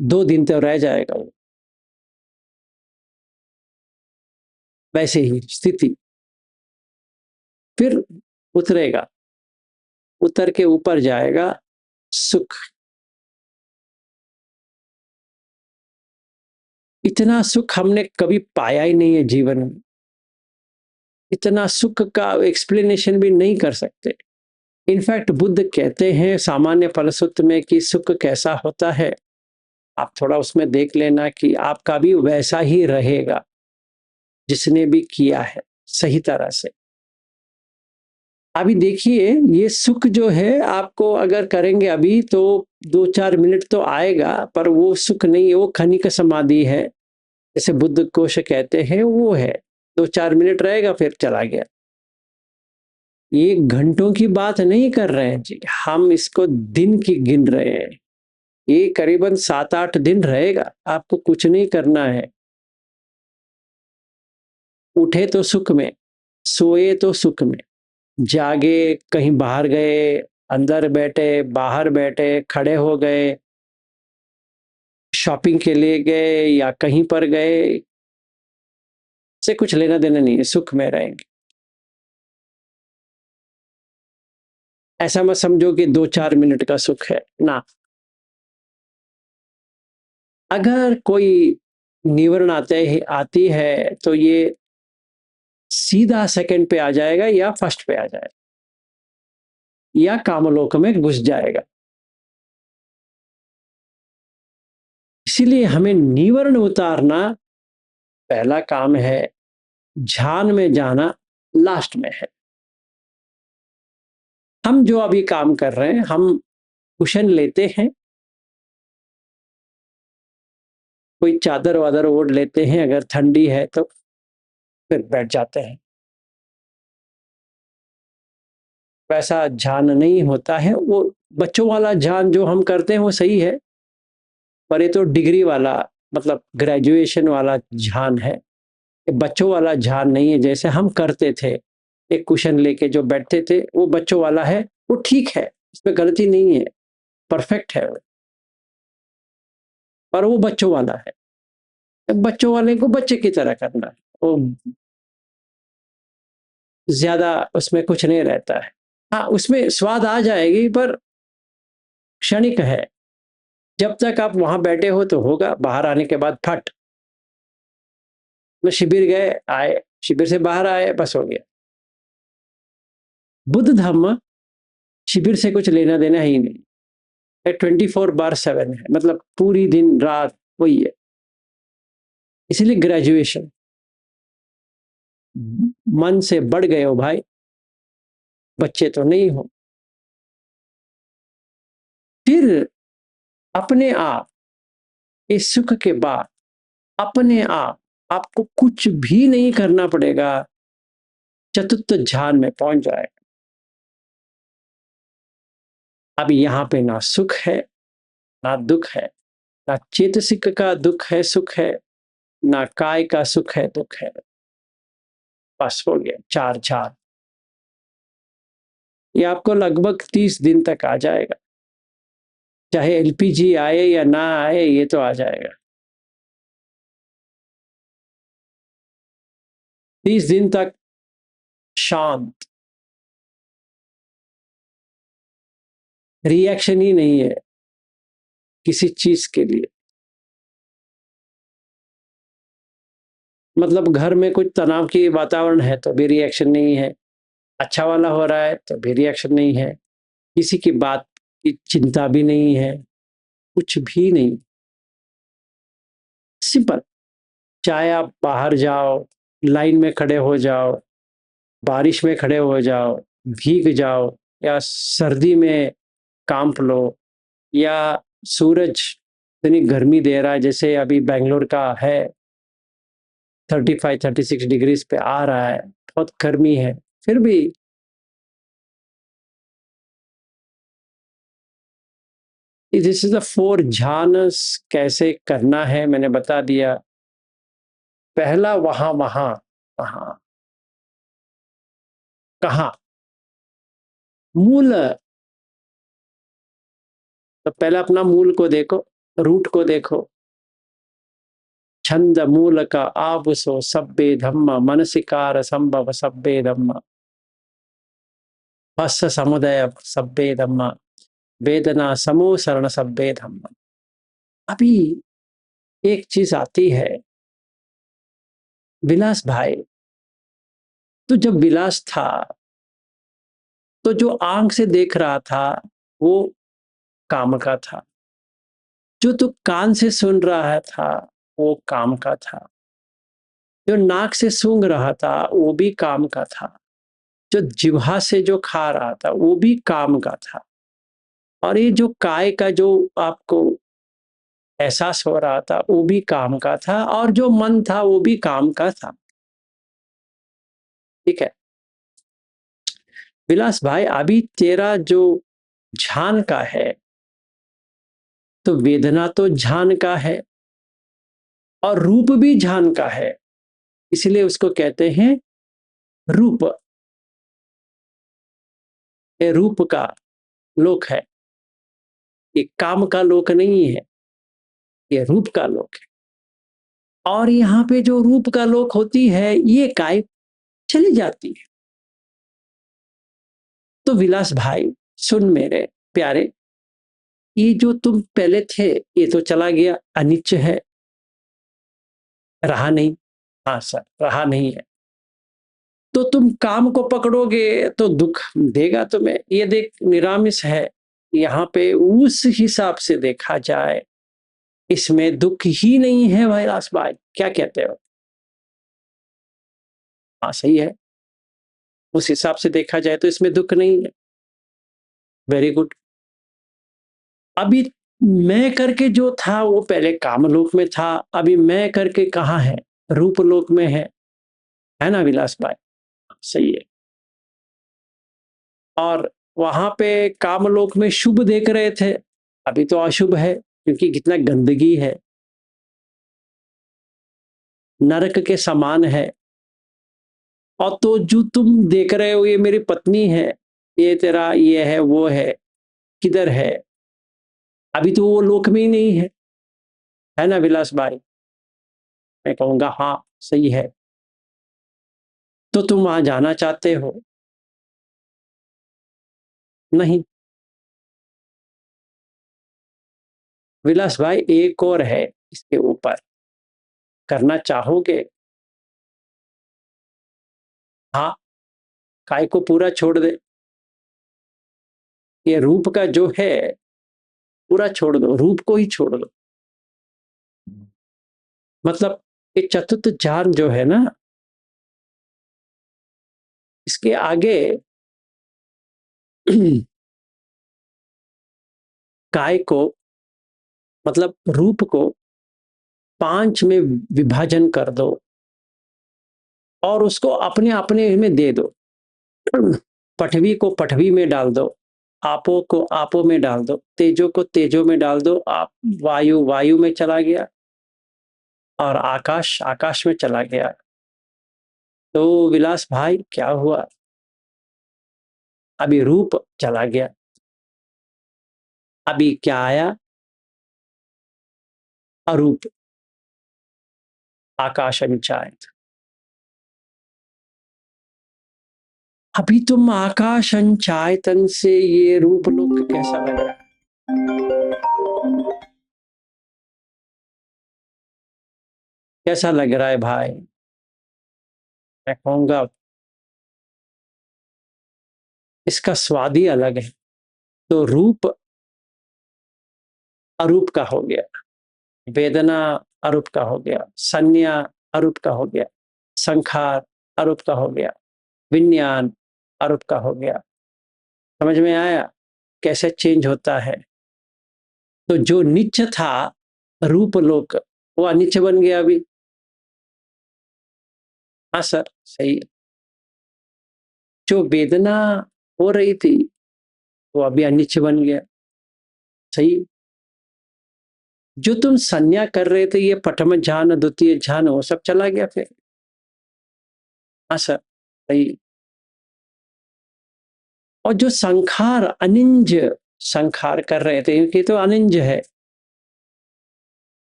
2 दिन तो रह जाएगा वो, वैसे ही स्थिति। फिर उतरेगा, उतर के ऊपर जाएगा सुख। इतना सुख हमने कभी पाया ही नहीं है जीवन में। इतना सुख का एक्सप्लेनेशन भी नहीं कर सकते। इनफैक्ट बुद्ध कहते हैं सामान्य फलसूत्र में कि सुख कैसा होता है, आप थोड़ा उसमें देख लेना कि आपका भी वैसा ही रहेगा जिसने भी किया है सही तरह से। अभी देखिए, ये सुख जो है आपको अगर करेंगे अभी तो 2-4 मिनट तो आएगा, पर वो सुख नहीं है, वो क्षणिक समाधि है। जैसे बुद्ध कोश कहते हैं वो है, 2-4 मिनट रहेगा फिर चला गया। ये घंटों की बात नहीं कर रहे हैं जी, हम इसको दिन की गिन रहे हैं। ये करीबन 7-8 दिन रहेगा, आपको कुछ नहीं करना है। उठे तो सुख में, सोए तो सुख में, जागे, कहीं बाहर गए, अंदर बैठे, बाहर बैठे, खड़े हो गए, शॉपिंग के लिए गए या कहीं पर गए, से कुछ लेना देना नहीं है, सुख में रहेंगे। ऐसा मत समझो कि 2-4 मिनट का सुख है ना। अगर कोई निवरण आती है तो ये सीधा सेकंड पे आ जाएगा या फर्स्ट पे आ जाएगा या कामलोक में घुस जाएगा। इसीलिए हमें निवरण उतारना पहला काम है, ध्यान में जाना लास्ट में है। हम जो अभी काम कर रहे हैं, हम कुशन लेते हैं, कोई चादर वादर ओढ़ लेते हैं, अगर ठंडी है तो फिर बैठ जाते हैं। वैसा ध्यान नहीं होता है, वो बच्चों वाला ध्यान जो हम करते हैं वो सही है, पर ये तो डिग्री वाला, मतलब ग्रेजुएशन वाला ध्यान है। ये बच्चों वाला ध्यान नहीं है जैसे हम करते थे। एक कुशन लेके जो बैठते थे वो बच्चों वाला है, वो ठीक है, इसमें गलती नहीं है, परफेक्ट है, पर वो बच्चों वाला है। बच्चों वाले को बच्चे की तरह करना है, वो ज्यादा उसमें कुछ नहीं रहता है। हाँ, उसमें स्वाद आ जाएगी पर क्षणिक है। जब तक आप वहां बैठे हो तो होगा, बाहर आने के बाद फट में शिविर गए आए, शिविर से बाहर आए, बस हो गया। बुद्ध धम्म शिविर से कुछ लेना देना ही नहीं, 24/7 है, मतलब पूरी दिन रात वही है। इसलिए ग्रेजुएशन, मन से बढ़ गए हो भाई, बच्चे तो नहीं हो। फिर अपने आप इस सुख के बाद अपने आप आपको कुछ भी नहीं करना पड़ेगा, चतुर्थ ध्यान में पहुंच जाए। अब यहाँ पे ना सुख है ना दुख है, ना चेतसिक का दुख है सुख है, ना काय का सुख है दुख है। बस हो गया 4 ध्यान। ये आपको लगभग 30 दिन तक आ जाएगा। चाहे एलपीजी आए या ना आए, ये तो आ जाएगा। 30 दिन तक शांत, रिएक्शन ही नहीं है किसी चीज के लिए। मतलब घर में कुछ तनाव की वातावरण है तो भी रिएक्शन नहीं है, अच्छा वाला हो रहा है तो भी रिएक्शन नहीं है, किसी की बात की चिंता भी नहीं है, कुछ भी नहीं। सिंपल। चाहे आप बाहर जाओ, लाइन में खड़े हो जाओ, बारिश में खड़े हो जाओ, भीग जाओ, या सर्दी में कांप लो, या सूरज इतनी गर्मी दे रहा है जैसे अभी बेंगलोर का है, 35-36 डिग्रीज पे आ रहा है, बहुत गर्मी है, फिर भी दिस इज द फोर झानस। कैसे करना है मैंने बता दिया। पहला वहां वहां, वहां कहा, मूल। तो पहले अपना मूल को देखो, रूट को देखो। छंद मूल का आवसो सब्बे धम्म, मनसिकार संभव सब्बे धम्म, भस्स समुदय सब्बे धम्म, वेदना समूह शरण सब्बे धम्म। अभी एक चीज आती है, विलास भाई। तो जब विलास था, तो जो आंख से देख रहा था वो काम का था, जो तू कान से सुन रहा था वो काम का था, जो नाक से सूंघ रहा था वो भी काम का था, जो जिह्वा से जो खा रहा था वो भी काम का था, और ये जो काय का जो आपको एहसास हो रहा था वो भी काम का था, और जो मन था वो भी काम का था। ठीक है विलास भाई, अभी तेरा जो झान का है, तो वेदना तो झान का है और रूप भी झान का है, इसलिए उसको कहते हैं रूप। ये रूप का लोक है, ये काम का लोक नहीं है, ये रूप का लोक है। और यहाँ पे जो रूप का लोक होती है ये काय चली जाती है। तो विलास भाई सुन मेरे प्यारे, ये जो तुम पहले थे ये तो चला गया, अनिच्च है, रहा नहीं। हाँ सर, रहा नहीं है। तो तुम काम को पकड़ोगे तो दुख देगा तुम्हें। ये देख निरामिस है, यहाँ पे उस हिसाब से देखा जाए इसमें दुख ही नहीं है भाई। रास भाई क्या कहते हो? हाँ सही है, उस हिसाब से देखा जाए तो इसमें दुख नहीं है। Very good. अभी मैं करके जो था वो पहले कामलोक में था, अभी मैं करके कहाँ है? रूप लोक में है ना विलास भाई? सही है। और वहां पे कामलोक में शुभ देख रहे थे, अभी तो अशुभ है क्योंकि कितना गंदगी है, नरक के समान है। और तो जो तुम देख रहे हो ये मेरी पत्नी है, ये तेरा ये है वो है, किधर है? अभी तो वो लोक में ही नहीं है ना विलास भाई? मैं कहूंगा हाँ सही है। तो तुम वहां जाना चाहते हो? नहीं विलास भाई, एक और है इसके ऊपर, करना चाहोगे? हाँ, काय को पूरा छोड़ दे, ये रूप का जो है पूरा छोड़ दो, रूप को ही छोड़ दो। मतलब ये चतुर्थ ज्ञान जो है ना, इसके आगे काय को, मतलब रूप को 5 में विभाजन कर दो और उसको अपने अपने में दे दो। पठवी को पठवी में डाल दो, आपो को आपो में डाल दो, तेजो को तेजो में डाल दो, आप वायु वायु में चला गया, और आकाश आकाश में चला गया। तो विलास भाई क्या हुआ? अभी रूप चला गया, अभी क्या आया? अरूप, आकाशंचायत। अभी तुम आकाशंचायतन से ये रूप लोक कैसा लग रहा है? कैसा लग रहा है भाई? मैं कहूंगा इसका स्वाद ही अलग है। तो रूप अरूप का हो गया, वेदना अरूप का हो गया, संज्ञा अरूप का हो गया, संखार अरूप का हो गया, विज्ञान अरूप का हो गया। समझ में आया कैसे चेंज होता है? तो जो नित्य था रूप लोक, वो अनित्य बन गया अभी। हाँ सर, सही है। जो वेदना हो रही थी वो अभी अनित्य बन गया। सही। जो तुम संज्ञा कर रहे थे, ये प्रथम ध्यान द्वितीय ध्यान, वो सब चला गया फिर। हाँ सर, सही। और जो संखार अनिंज संखार कर रहे थे, क्योंकि तो अनिंज है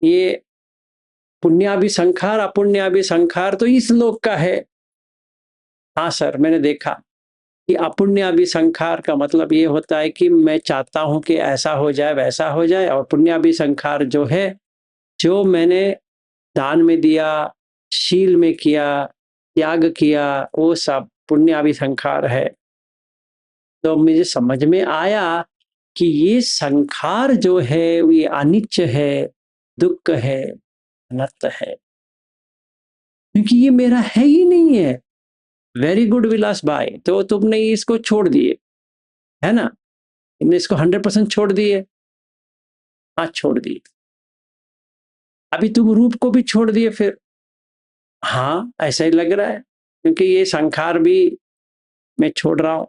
ये, पुण्याभि संखार अपुण्याभि संखार तो इस लोक का है। हाँ सर, मैंने देखा कि अपुण्याभि संखार का मतलब ये होता है कि मैं चाहता हूं कि ऐसा हो जाए वैसा हो जाए, और पुण्याभि संखार जो है, जो मैंने दान में दिया, शील में किया, त्याग किया, वो सब पुण्याभि संखार है। तो मुझे समझ में आया कि ये संखार जो है ये अनित्य है, दुख है, अनंत है, क्योंकि ये मेरा है ही नहीं है। वेरी गुड विलास भाई, तो तुमने इसको छोड़ दिए, है ना? तुमने इसको 100% छोड़ दिए। हाँ, छोड़ दिए। अभी तुम रूप को भी छोड़ दिए फिर। हाँ, ऐसा ही लग रहा है, क्योंकि ये संखार भी मैं छोड़ रहा हूं।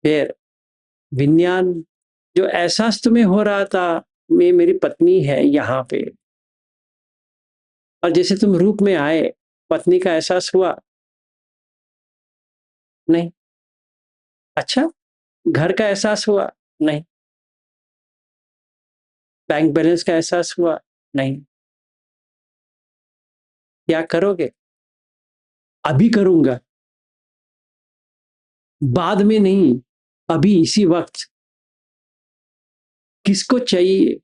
फिर विज्ञान, जो एहसास तुम्हें हो रहा था मैं मेरी पत्नी है यहाँ पे, और जैसे तुम रूप में आए, पत्नी का एहसास हुआ? नहीं। अच्छा, घर का एहसास हुआ? नहीं। बैंक बैलेंस का एहसास हुआ? नहीं। क्या करोगे? अभी करूंगा, बाद में नहीं, अभी इसी वक्त। किसको चाहिए?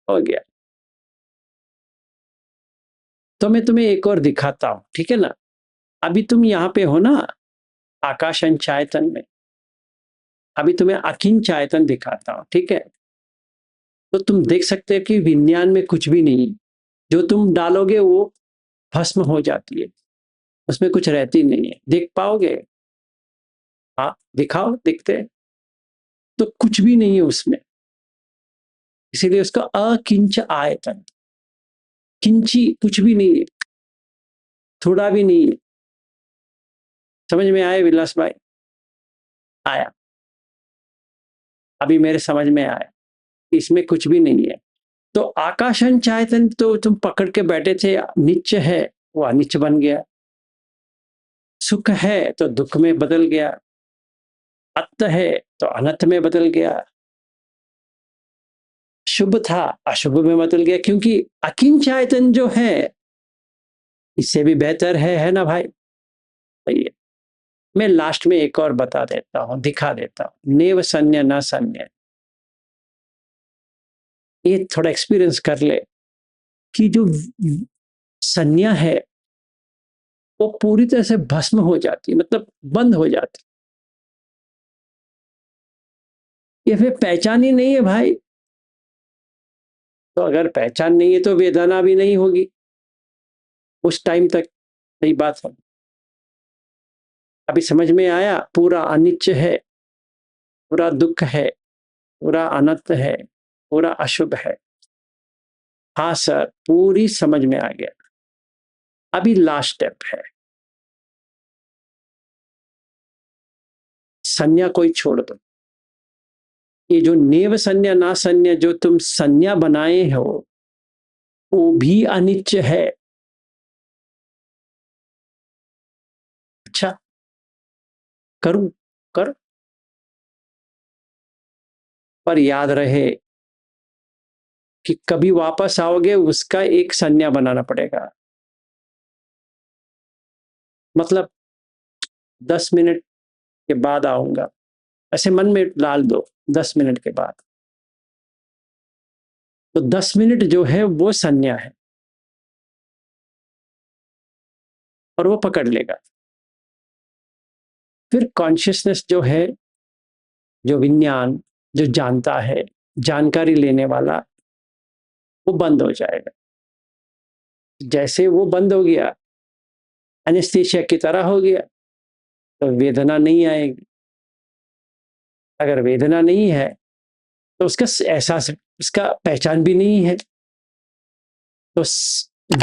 हो गया। तो मैं तुम्हें एक और दिखाता हूं, ठीक है ना? अभी तुम यहाँ पे हो ना, आकाशंचायतन में। अभी तुम्हें अकिंचायतन दिखाता हूं, ठीक है? तो तुम देख सकते हो कि विज्ञान में कुछ भी नहीं, जो तुम डालोगे वो भस्म हो जाती है, उसमें कुछ रहती नहीं है। देख पाओगे? हाँ, दिखाओ, दिखते हैं। तो कुछ भी नहीं है उसमें, इसीलिए उसका अकिंच आयतन। किंची कुछ भी नहीं है, थोड़ा भी नहीं है। समझ में आया विलास भाई? आया? अभी मेरे समझ में आया, इसमें कुछ भी नहीं है। तो आकाशन चायतन तो तुम पकड़ के बैठे थे, नित्य है, वो अनित्य बन गया। सुख है तो दुख में बदल गया, अत है तो अनंत में बदल गया, शुभ था अशुभ में बदल गया, क्योंकि अकिंचायतन जो है इससे भी बेहतर है ना भाई? सही है। मैं लास्ट में एक और बता देता हूं, दिखा देता हूं, नेव संज्ञा न संज्ञा। ये थोड़ा एक्सपीरियंस कर ले कि जो संज्ञा है वो पूरी तरह से भस्म हो जाती है, मतलब बंद हो जाती है। ये फिर पहचान ही नहीं है भाई। तो अगर पहचान नहीं है तो वेदना भी नहीं होगी उस टाइम तक। सही बात है। अभी समझ में आया? पूरा अनित्य है, पूरा दुख है, पूरा अनंत है, पूरा अशुभ है। हाँ सर, पूरी समझ में आ गया। अभी लास्ट स्टेप है, संज्ञा कोई छोड़ दो। ये जो नेव संज्ञा ना संज्ञा जो तुम संज्ञा बनाए हो वो भी अनित्य है। अच्छा, करूं, कर, पर याद रहे कि कभी वापस आओगे उसका एक संज्ञा बनाना पड़ेगा। मतलब 10 मिनट के बाद आऊंगा, ऐसे मन में डाल दो 10 मिनट के बाद। तो 10 मिनट जो है वो संज्ञा है और वो पकड़ लेगा। फिर कॉन्शियसनेस जो है, जो विज्ञान, जो जानता है, जानकारी लेने वाला, वो बंद हो जाएगा। जैसे वो बंद हो गया, एनेस्थीसिया की तरह हो गया, तो वेदना नहीं आएगी। अगर वेदना नहीं है तो उसका एहसास, उसका पहचान भी नहीं है। तो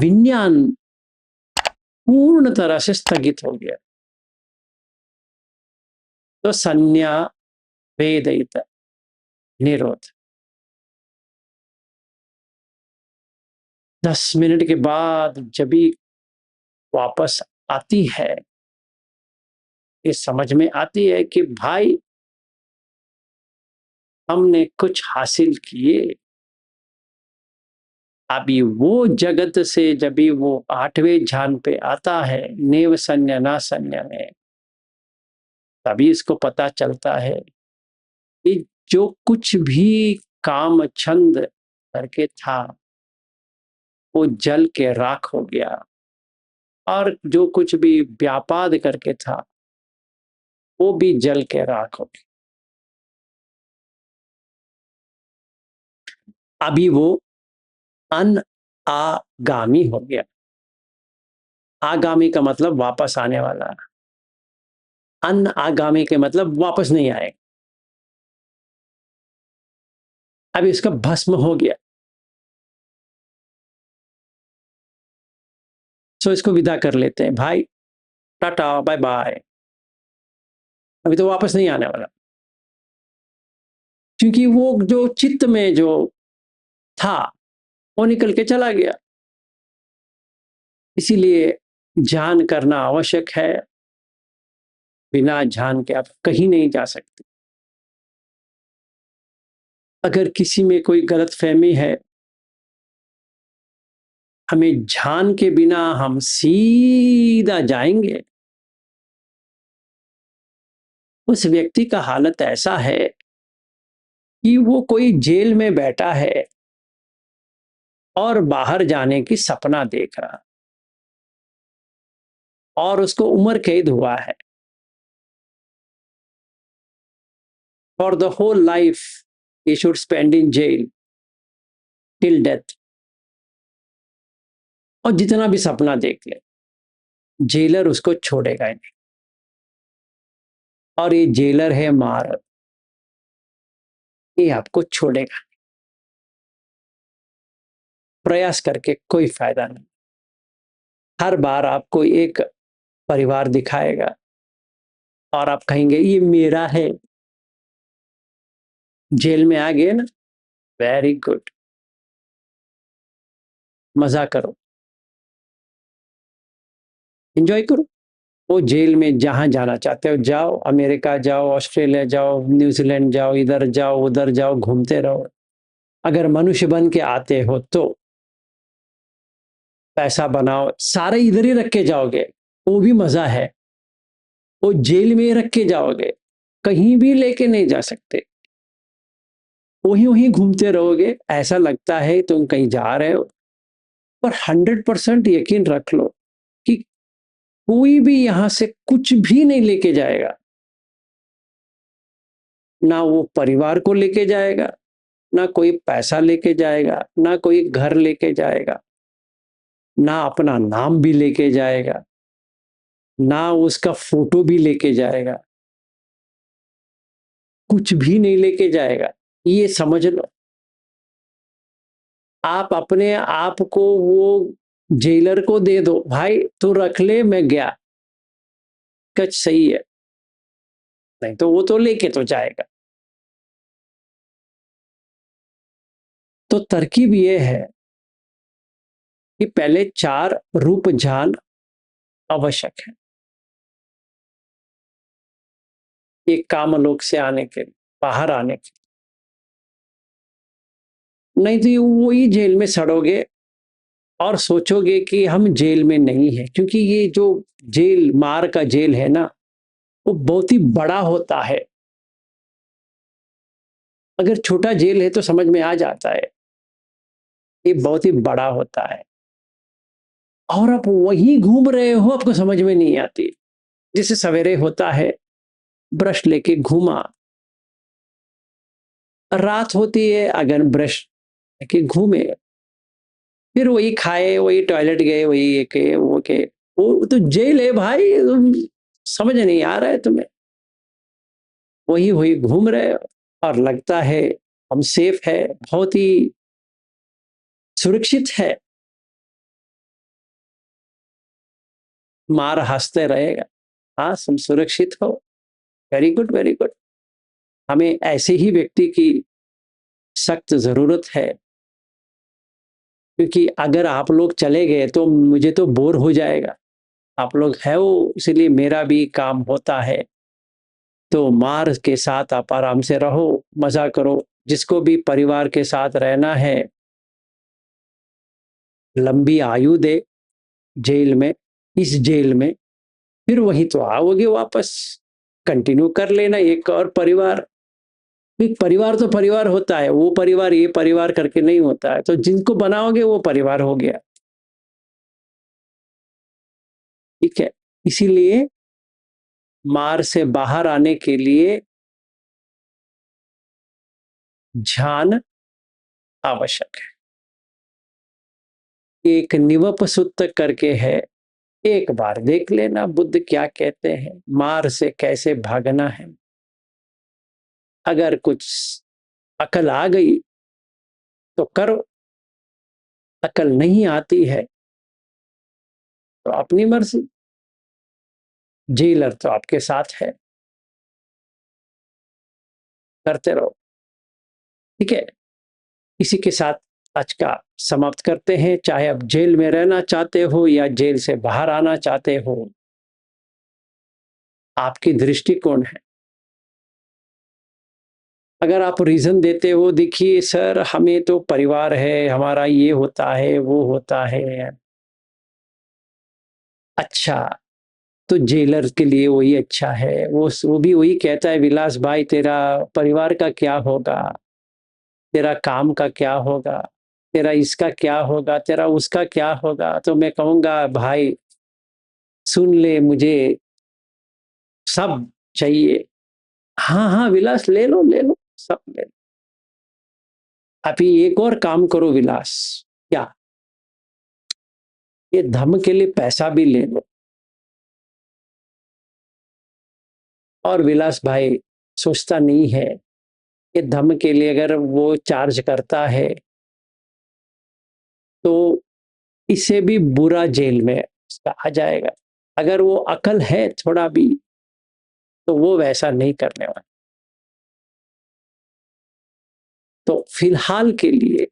विज्ञान पूर्ण तरह से स्थगित हो गया। तो संज्ञा वेदित निरोध। 10 मिनट के बाद जब भी वापस आती है, ये समझ में आती है कि भाई हमने कुछ हासिल किए। अभी वो जगत से जब भी वो 8वें ध्यान पे आता है, नेव संज्ञा ना संज्ञा में, तभी इसको पता चलता है कि जो कुछ भी काम छंद करके था वो जल के राख हो गया, और जो कुछ भी व्यापाद करके था वो भी जल के राख हो गया। अभी वो अन आगामी हो गया। आगामी का मतलब वापस आने वाला, अन आगामी के मतलब वापस नहीं आएगा। अभी इसका भस्म हो गया। सो इसको विदा कर लेते हैं भाई, टाटा बाय बाय। अभी तो वापस नहीं आने वाला, क्योंकि वो जो चित्त में जो था वो निकल के चला गया। इसीलिए ध्यान करना आवश्यक है। बिना ध्यान के आप कहीं नहीं जा सकते। अगर किसी में कोई गलतफहमी है, हमें ध्यान के बिना हम सीधा जाएंगे, उस व्यक्ति का हालत ऐसा है कि वो कोई जेल में बैठा है और बाहर जाने की सपना देख रहा, और उसको उम्र कैद हुआ है। For the whole life he should spend in jail till death। और जितना भी सपना देख ले, जेलर उसको छोड़ेगा ही नहीं। और ये जेलर है मार, ये आपको छोड़ेगा। प्रयास करके कोई फायदा नहीं। हर बार आपको एक परिवार दिखाएगा और आप कहेंगे ये मेरा है। जेल में आ गए ना, वेरी गुड, मजा करो, एंजॉय करो। वो जेल में जहां जाना चाहते हो जाओ, अमेरिका जाओ, ऑस्ट्रेलिया जाओ, न्यूजीलैंड जाओ, इधर जाओ उधर जाओ, घूमते रहो। अगर मनुष्य बन के आते हो तो पैसा बनाओ, सारे इधर ही रख के जाओगे, वो भी मजा है। वो जेल में ही रख के जाओगे, कहीं भी लेके नहीं जा सकते। वहीं वहीं घूमते रहोगे, ऐसा लगता है तुम कहीं जा रहे हो, पर 100% यकीन रख लो कि कोई भी यहां से कुछ भी नहीं लेके जाएगा। ना वो परिवार को लेके जाएगा, ना कोई पैसा लेके जाएगा, ना कोई घर लेके जाएगा, ना अपना नाम भी लेके जाएगा, ना उसका फोटो भी लेके जाएगा, कुछ भी नहीं लेके जाएगा। ये समझ लो। आप अपने आप को वो जेलर को दे दो, भाई तू रख ले, मैं गया, कच सही है। नहीं तो वो तो लेके तो जाएगा। तो तरकीब ये है कि पहले 4 रूप ध्यान आवश्यक है। एक कामलोक से आने के बाहर आने के, नहीं तो वही जेल में सड़ोगे और सोचोगे कि हम जेल में नहीं है, क्योंकि ये जो जेल मार का जेल है ना, वो बहुत ही बड़ा होता है। अगर छोटा जेल है तो समझ में आ जाता है, ये बहुत ही बड़ा होता है और आप वहीं घूम रहे हो, आपको समझ में नहीं आती। जैसे सवेरे होता है, ब्रश लेके घूमा, रात होती है, अगर ब्रश लेके घूमे, फिर वही खाए, वही टॉयलेट गए, वही ये के वो के, वो तो जेल है भाई, तुम समझ नहीं आ रहा है तुम्हें। वही वही घूम रहे हो और लगता है हम सेफ है, बहुत ही सुरक्षित है। मार हंसते रहेगा, हाँ तुम सुरक्षित हो, वेरी गुड वेरी गुड। हमें ऐसे ही व्यक्ति की सख्त जरूरत है, क्योंकि अगर आप लोग चले गए तो मुझे तो बोर हो जाएगा। आप लोग है वो, इसलिए मेरा भी काम होता है। तो मार के साथ आप आराम से रहो, मजा करो। जिसको भी परिवार के साथ रहना है, लंबी आयु दे जेल में, इस जेल में, फिर वही तो आओगे वापस, कंटिन्यू कर लेना एक और परिवार। एक परिवार तो परिवार होता है, वो परिवार ये परिवार करके नहीं होता है, तो जिनको बनाओगे वो परिवार हो गया। ठीक है, इसीलिए मार से बाहर आने के लिए ध्यान आवश्यक है। एक निवप सुत्त करके है, एक बार देख लेना बुद्ध क्या कहते हैं, मार से कैसे भागना है। अगर कुछ अकल आ गई तो करो, अकल नहीं आती है तो अपनी मर्जी, जेलर तो आपके साथ है, करते रहो। ठीक है, इसी के साथ आज का समाप्त करते हैं। चाहे आप जेल में रहना चाहते हो या जेल से बाहर आना चाहते हो, आपकी दृष्टिकोण है। अगर आप रीजन देते हो, देखिए सर हमें तो परिवार है, हमारा ये होता है वो होता है, अच्छा, तो जेलर के लिए वही अच्छा है। वो भी वही कहता है, विलास भाई तेरा परिवार का क्या होगा, तेरा काम का क्या होगा, तेरा इसका क्या होगा, तेरा उसका क्या होगा। तो मैं कहूंगा भाई सुन ले, मुझे सब चाहिए। हाँ हाँ विलास, ले लो ले लो, सब ले लो। अभी एक और काम करो विलास, क्या, ये धर्म के लिए पैसा भी ले लो। और विलास भाई सोचता नहीं है, ये धर्म के लिए अगर वो चार्ज करता है तो इससे भी बुरा जेल में उसका आ जाएगा। अगर वो अकल है थोड़ा भी, तो वो वैसा नहीं करने वाला। तो फिलहाल के लिए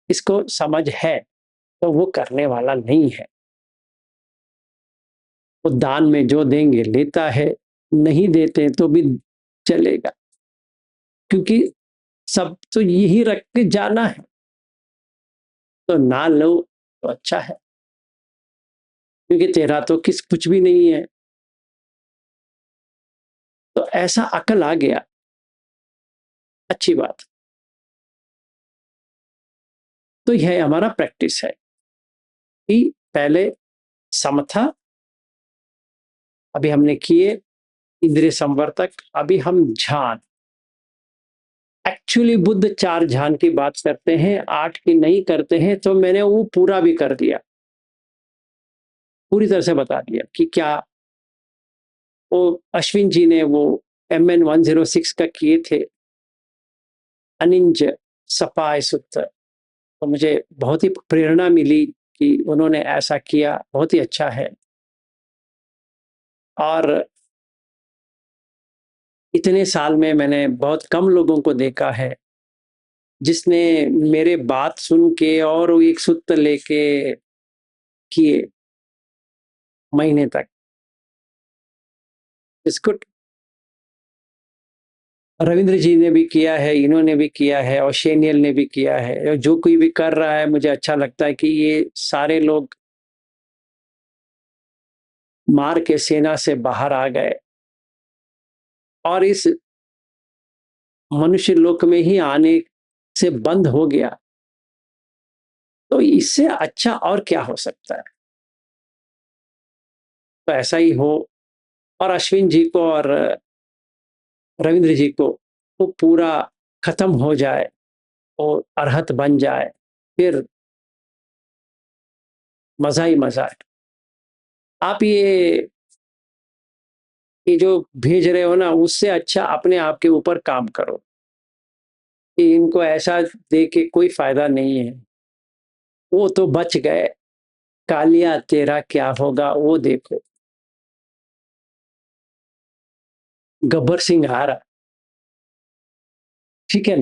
इसको समझ है, तो वो करने वाला नहीं है। वो दान में जो देंगे लेता है, नहीं देते तो भी चलेगा, क्योंकि सब तो यही रख के जाना है, तो ना लो तो अच्छा है, क्योंकि तेरा तो किस कुछ भी नहीं है। तो ऐसा अकल आ गया, अच्छी बात। तो यह हमारा प्रैक्टिस है कि पहले समथा, अभी हमने किए इंद्रिय संवर्तक, अभी हम ध्यान। एक्चुअली बुद्ध 4 ध्यान की बात करते हैं, 8 की नहीं करते हैं, तो मैंने वो पूरा भी कर दिया, पूरी तरह से बता दिया कि क्या। वो अश्विन जी ने वो MN 106 का किए थे, अनिंज सपाय सुत्त। तो मुझे बहुत ही प्रेरणा मिली कि उन्होंने ऐसा किया, बहुत ही अच्छा है। और इतने साल में मैंने बहुत कम लोगों को देखा है जिसने मेरे बात सुन के और वो एक सूत्र लेके किए महीने तक। बिस्कुट रविंद्र जी ने भी किया है, इन्होंने भी किया है और शेनियल ने भी किया है, और जो कोई भी कर रहा है मुझे अच्छा लगता है कि ये सारे लोग मार के सेना से बाहर आ गए और इस मनुष्य लोक में ही आने से बंद हो गया। तो इससे अच्छा और क्या हो सकता है? तो ऐसा ही हो और अश्विन जी को और रविंद्र जी को वो पूरा खत्म हो जाए और अरहत बन जाए, फिर मजा ही मजा है। आप ये जो भेज रहे हो ना, उससे अच्छा अपने आप के ऊपर काम करो कि इनको ऐसा दे के कोई फायदा नहीं है। वो तो बच गए, कालिया तेरा क्या होगा वो देखो। गब्बर सिंह हारा, ठीक है।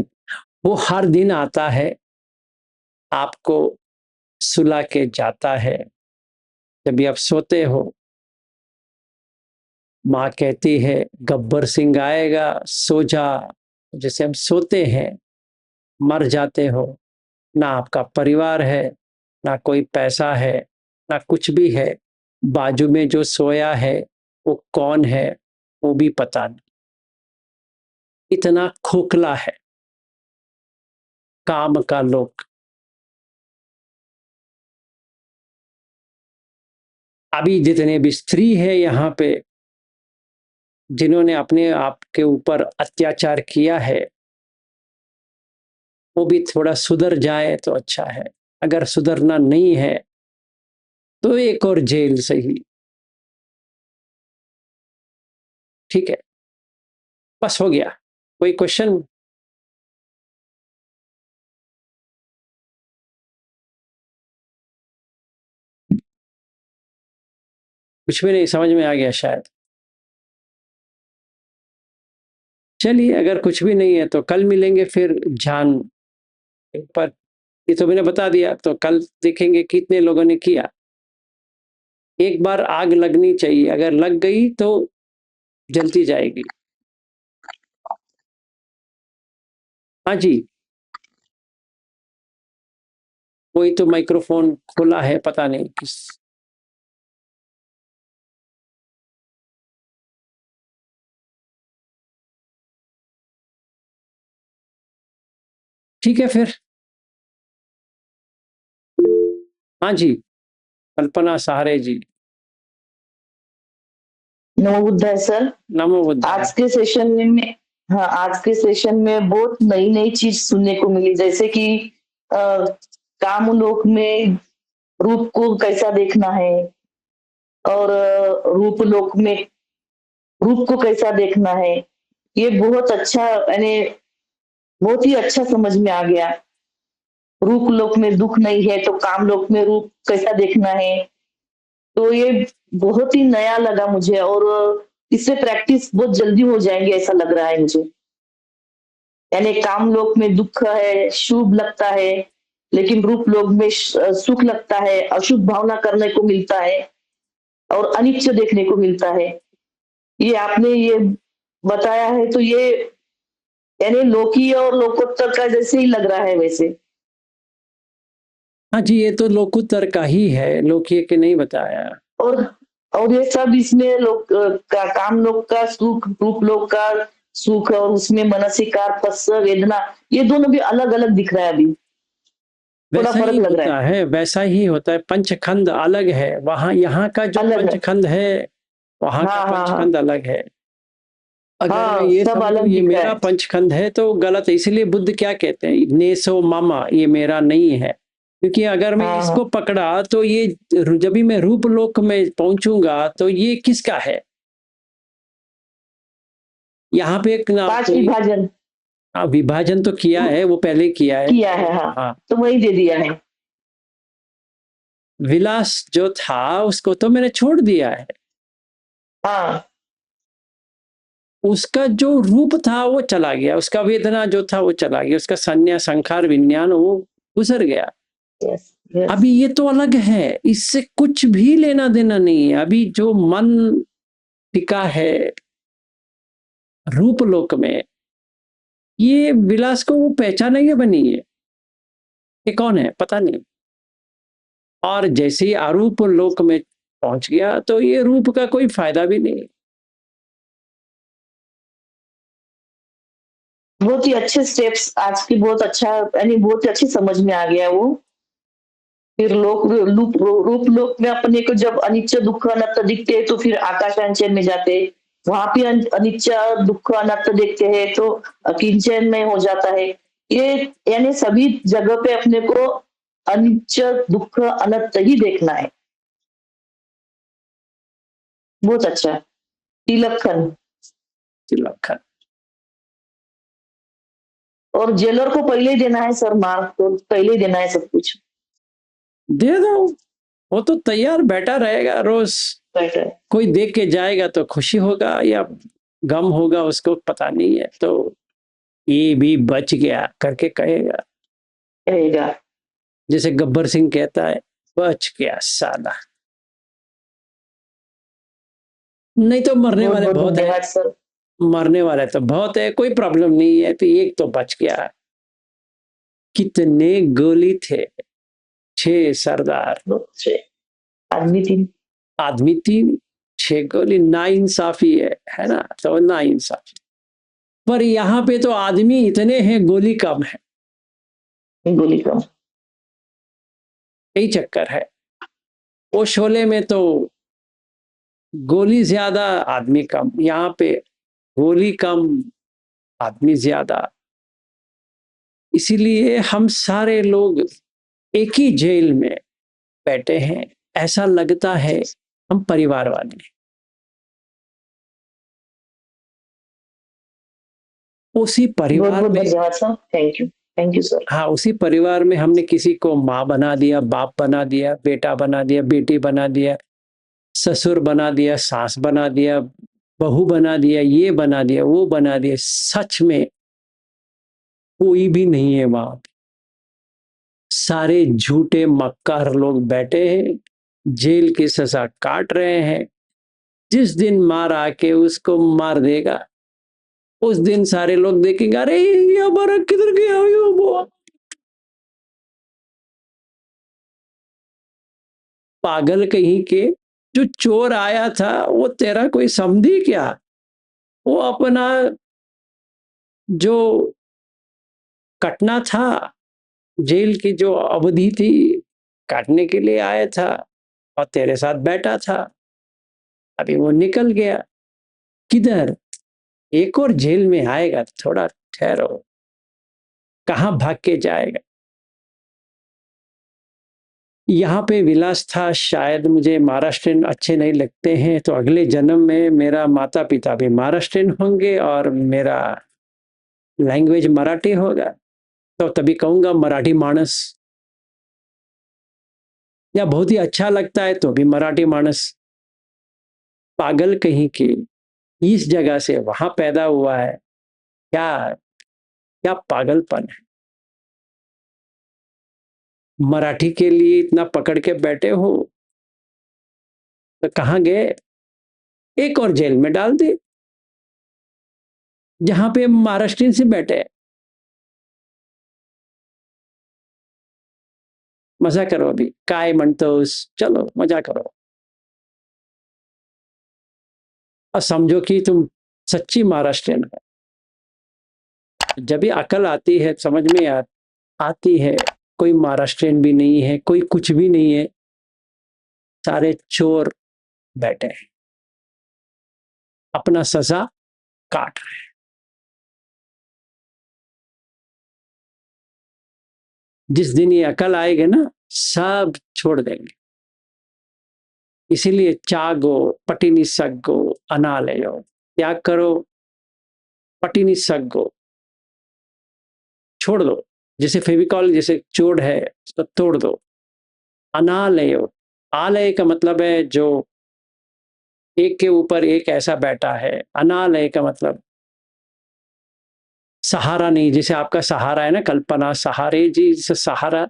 वो हर दिन आता है, आपको सुला के जाता है। जब भी आप सोते हो, माँ कहती है गब्बर सिंह आएगा, सो जा। जैसे हम सोते हैं, मर जाते हो, ना आपका परिवार है, ना कोई पैसा है, ना कुछ भी है। बाजू में जो सोया है वो कौन है वो भी पता नहीं। इतना खोखला है काम का लोग। अभी जितने भी स्त्री है यहाँ पे जिन्होंने अपने आप के ऊपर अत्याचार किया है, वो भी थोड़ा सुधर जाए तो अच्छा है। अगर सुधरना नहीं है तो एक और जेल सही। ठीक है, बस हो गया। कोई क्वेश्चन? कुछ भी नहीं समझ में आ गया शायद। चलिए, अगर कुछ भी नहीं है तो कल मिलेंगे फिर। ध्यान पर ये तो मैंने बता दिया, तो कल देखेंगे कितने लोगों ने किया। एक बार आग लगनी चाहिए, अगर लग गई तो जलती जाएगी। हाँ जी, कोई तो माइक्रोफोन खुला है, पता नहीं किस। ठीक है फिर। हाँ जी, कल्पना सहारे जी। नमो बुद्धाय सर। नमो बुद्धाय। आज के सेशन में हाँ, आज के सेशन में बहुत नई नई चीज सुनने को मिली, जैसे कि कामलोक में रूप को कैसा देखना है, और रूप लोक में रूप को कैसा देखना है। ये बहुत अच्छा, यानी बहुत ही अच्छा समझ में आ गया। रूप लोक में दुख नहीं है तो काम लोक में रूप कैसा देखना है। तो ये बहुत ही नया लगा मुझे, और इससे प्रैक्टिस बहुत जल्दी हो जाएंगे ऐसा लग रहा है मुझे। यानी काम लोक में दुख है, शुभ लगता है, लेकिन रूप लोक में सुख लगता है, अशुभ भावना करने को मिलता है और अनिच्च देखने को मिलता है। ये आपने ये बताया है तो ये यानी लोकीय और लोकोत्तर का जैसे ही लग रहा है वैसे। हाँ जी, ये तो लोकुत्तर का ही है, लोकीय के नहीं बताया। और और ये सब इसमें लोक का काम लोक का सुख, रूप लोक का सुख, और उसमें मनसिकार पस्स वेदना, ये दोनों भी अलग अलग दिख रहा है अभी। थोड़ा वैसा फर्क ही लग रहा होता है, वैसा ही होता है। पंचखंड अलग है, वहां यहाँ का जो अलग है। पंचखंड है वहां का हाँ हाँ हाँ पंचखंड अलग है। अगर मैं हाँ, ये सब समझूं अलग ये दिख रहा मेरा है। पंचखंड है तो गलत है। इसलिए बुद्ध क्या कहते हैं, नेसो मामा, ये मेरा नहीं है। क्योंकि अगर मैं हाँ इसको हाँ, पकड़ा तो ये जब भी मैं रूप लोक में पहुंचूंगा तो ये किसका है? यहाँ पे एक ना पांच कोई विभाजन विभाजन तो किया है, वो पहले किया है। किया है। हाँ, हाँ, तो वही दे दिया है। विलास जो था उसको तो मैंने छोड़ दिया है। हाँ, उसका जो रूप था वो चला गया, उसका वेदना जो था वो चला गया, उसका संज्ञा संखार विज्ञान वो गुजर गया। Yes yes. अभी ये तो अलग है, इससे कुछ भी लेना देना नहीं है। अभी जो मन टिका है रूप लोक में, ये विलास को वो पहचान ही बनी है, ये कौन है पता नहीं। और जैसे ही अरूप लोक में पहुंच गया तो ये रूप का कोई फायदा भी नहीं। बहुत ही अच्छे स्टेप्स आज की, बहुत अच्छा यानी बहुत ही अच्छी समझ में आ गया वो। फिर रूप लोक में अपने को जब अनित्य दुख अनंत दिखते हैं तो फिर आकाशांचन में जाते हैं, वहां पे अनित्य दुख अनंत देखते हैं तो किंचन में हो जाता है। ये यानी सभी जगह पे अपने को अनित्य दुख अनंत ही देखना है। बहुत अच्छा, तिलक्षण। तिलक और जेलर को पहले ही देना है सर, मार तो पहले ही देना है सब कुछ। दे दो, वो तो तैयार बैठा रहेगा रोज। बैठा है। कोई देख के जाएगा तो खुशी होगा या गम होगा उसको पता नहीं है, तो ये भी बच गया करके कहेगा। रहेगा। जैसे गब्बर सिंह कहता है, बच गया साला। नहीं तो मरने बहुत वाले बहुत बहुत है, धन्यवाद सर। मरने वाले तो बहुत है, कोई प्रॉब्लम नहीं है, तो एक तो बच गया। कितने गोली थे, 6 सरदार, बहुत अच्छे। आदमी थी। आदमी 3, 6 गोली, नाइंसाफी है ना, तो नाइंसाफी। पर यहाँ पे तो आदमी इतने हैं, गोली कम है, गोली का। यही चक्कर है। वो शोले में तो गोली ज्यादा आदमी कम, यहाँ पे गोली कम आदमी ज्यादा। इसीलिए हम सारे लोग एक ही जेल में बैठे हैं, ऐसा लगता है हम परिवार वाले हैं। उसी बहुत परिवार बहुत में, धन्यवाद सर, थैंक यू सर। हाँ उसी परिवार में हमने किसी को माँ बना दिया, बाप बना दिया, बेटा बना दिया, बेटी बना दिया, ससुर बना दिया, सास बना दिया, बहू बना दिया, ये बना दिया, वो बना दिया। सच में कोई भी नहीं है वहां पे, सारे झूठे मक्कार लोग बैठे हैं, जेल की सजा काट रहे हैं। जिस दिन मार आके उसको मार देगा, उस दिन सारे लोग देखेंगे, अरे ये हमारा किधर गया ये वो। पागल कहीं के, जो चोर आया था वो तेरा कोई समझी क्या? वो अपना जो कटना था, जेल की जो अवधि थी, काटने के लिए आया था और तेरे साथ बैठा था। अभी वो निकल गया, किधर? एक और जेल में आएगा, थोड़ा ठहरो, कहाँ भाग के जाएगा। यहाँ पे विलास था, शायद मुझे महाराष्ट्रियन अच्छे नहीं लगते हैं, तो अगले जन्म में मेरा माता पिता भी महाराष्ट्रियन होंगे और मेरा लैंग्वेज मराठी होगा, तो तभी कहूंगा मराठी मानस। या बहुत ही अच्छा लगता है तो भी मराठी मानस। पागल कहीं की, इस जगह से वहां पैदा हुआ है, क्या क्या पागलपन है। मराठी के लिए इतना पकड़ के बैठे हो, तो कहाँ गए? एक और जेल में डाल दे, जहां पे महाराष्ट्रियन से बैठे। मजा करो, अभी काय म्हणतोस, चलो मजा करो और समझो कि तुम सच्ची महाराष्ट्रियन हो। जब भी अकल आती है, समझ में आती है, कोई महाराष्ट्रियन भी नहीं है, कोई कुछ भी नहीं है, सारे चोर बैठे हैं, अपना सजा काट रहे हैं। जिस दिन ये अकल आएगी ना, सब छोड़ देंगे। इसीलिए त्यागो पटिनी सग्गो अनालयो, त्याग करो, पटिनी सग्गो, छोड़ दो। जैसे फेविकॉल जैसे चोड़ है, तो तोड़ दो। अनालयो, आलय का मतलब है जो एक के ऊपर एक ऐसा बैठा है। अनालय का मतलब सहारा नहीं, जैसे आपका सहारा है ना, कल्पना सहारे जी से सहारा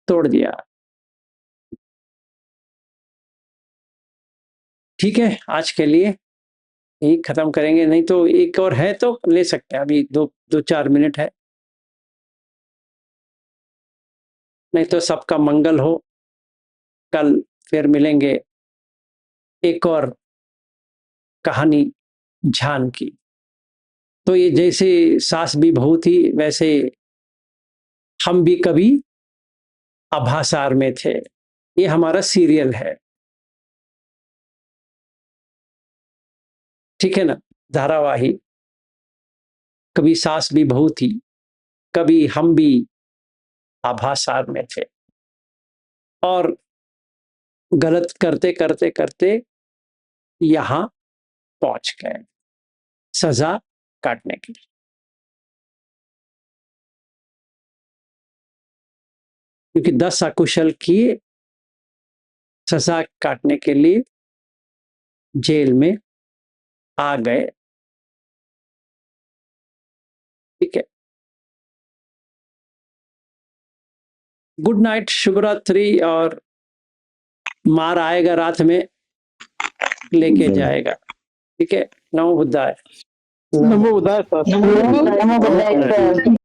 तोड़ दिया। ठीक है, आज के लिए यही खत्म करेंगे, नहीं तो एक और है तो ले सकते हैं, अभी 2-4 मिनट है। नहीं तो सबका मंगल हो। कल फिर मिलेंगे एक और कहानी झान की। तो ये जैसे सास भी बहू थी, वैसे हम भी कभी आभासार में थे। ये हमारा सीरियल है, ठीक है ना, धारावाहिक। कभी सास भी बहू थी, कभी हम भी आभासार में थे, और गलत करते करते करते यहां पहुंच गए सजा काटने के लिए। क्योंकि 10 अकुशल किए, सजा काटने के लिए जेल में आ गए, ठीक है। गुड नाइट, शुभ रात्रि। और मार आएगा रात में, लेके जाएगा, ठीक है। नमो बुद्धाय। नमो बुद्धाय सर। नमो बुद्धाय सर।